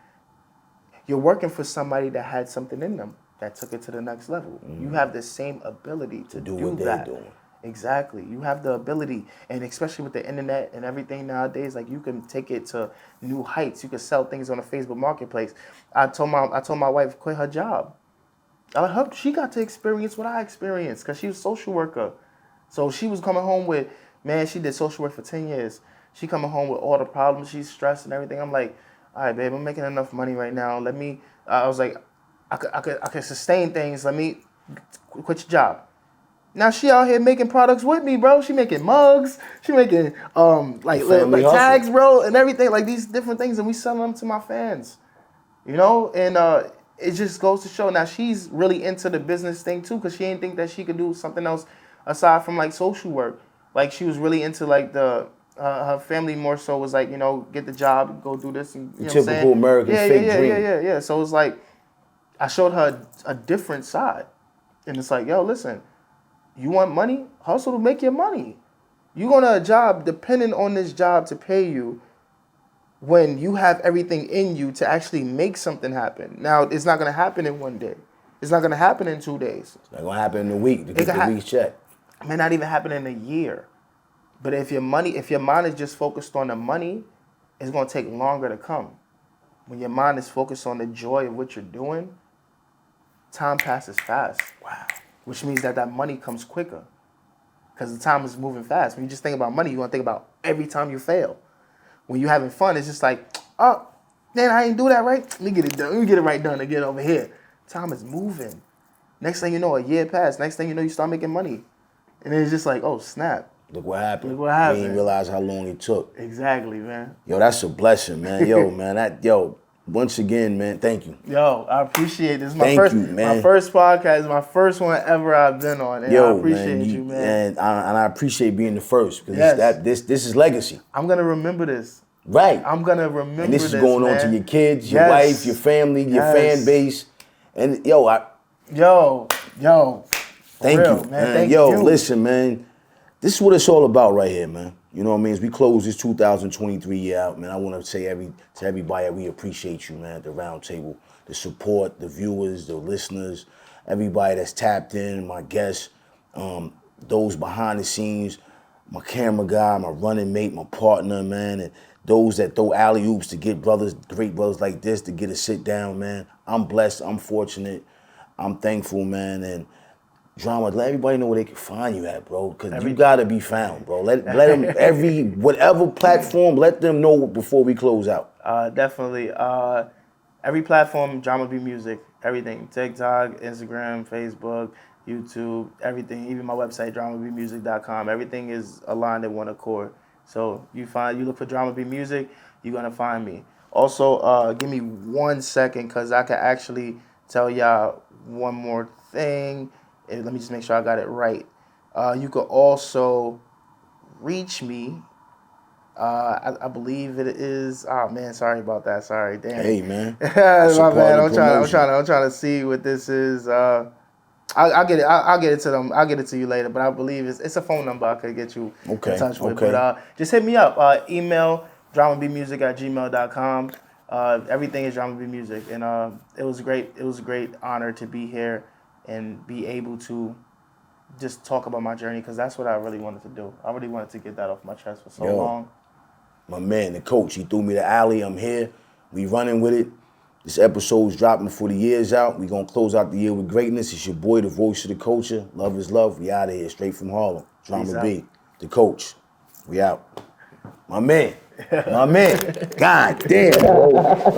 You're working for somebody that had something in them that took it to the next level. Mm-hmm. You have the same ability to do what they're doing. Exactly. You have the ability, and especially with the internet and everything nowadays, you can take it to new heights. You can sell things on the Facebook marketplace. I told my wife to quit her job. She got to experience what I experienced because she was a social worker. So she was coming home with, she did social work for 10 years. She coming home with all the problems. She's stressed and everything. I'm like, all right, babe, I'm making enough money right now. I was like, I could sustain things. Let me quit your job. Now she out here making products with me, bro. She making mugs. She making tags, bro, and everything, these different things, and we selling them to my fans, And it just goes to show. Now she's really into the business thing too, because she didn't think that she could do something else aside from social work. She was really into her family more so was get the job, go do this, and typical American fake dream. Yeah. So it's I showed her a different side, and it's yo, listen. You want money? Hustle to make your money. You go to a job depending on this job to pay you when you have everything in you to actually make something happen. Now, it's not going to happen in one day. It's not gonna happen in 2 days. It's not gonna happen in a week to get the week's check. It may not even happen in a year. But if your mind is just focused on the money, it's gonna take longer to come. When your mind is focused on the joy of what you're doing, time passes fast. Wow. Which means that money comes quicker. Because the time is moving fast. When you just think about money, you're gonna think about every time you fail. When you're having fun, it's just like, oh, man, I ain't do that right. Let me get it done. Let me get it right done and get over here. Time is moving. Next thing you know, a year passed. Next thing you know, you start making money. And then it's just like, oh, snap. Look what happened. Look what happened. We didn't realize how long it took. Exactly, man. Yo, that's a blessing, man. Yo, man, once again, man, thank you. Yo, I appreciate this. Thank you, man. My first podcast, my first one ever I've been on. And I appreciate you, man. And I appreciate being the first because this is legacy. I'm gonna remember this. Right. I'm gonna remember this. And this is going on to your kids, your Yes. wife, your family, your fan base. And yo. Thank real, you, man. Thank yo, you. listen, man. This is what it's all about right here, man. You know what I mean? As we close this 2023 year out, man, I want to say to everybody, we appreciate you, man, at the round table. The support, the viewers, the listeners, everybody that's tapped in, my guests, those behind the scenes, my camera guy, my running mate, my partner, man, and those that throw alley-oops to get great brothers like this to get a sit down, man. I'm blessed, I'm fortunate, I'm thankful, man, and Drama, let everybody know where they can find you at, bro, because you gotta be found, bro. Let them, whatever platform, let them know before we close out. Definitely. Every platform, Drama Be Music, everything. TikTok, Instagram, Facebook, YouTube, everything. Even my website, dramabemusic.com. Everything is aligned in one accord. So you look for Drama Be Music, you're gonna find me. Also, give me 1 second, cause I can actually tell y'all one more thing. Let me just make sure I got it right. You could also reach me. I believe it is. Oh man, sorry about that. Sorry, damn. Hey man, my bad. I'm trying to see what this is. I'll get it. I'll get it to them. I'll get it to you later. But I believe it's a phone number I could get you in touch with. Okay. But just hit me up. Email dramabemusic@gmail.com. Everything is Drama Be Music, and it was great. It was a great honor to be here and be able to just talk about my journey, because that's what I really wanted to do. I really wanted to get that off my chest for so long. My man, the coach, he threw me the alley. I'm here. We running with it. This episode's dropping before the year's out. We gonna close out the year with greatness. It's your boy, the voice of the culture. Love is love. We out of here, straight from Harlem. Drama B, the coach. We out. My man. God damn, bro.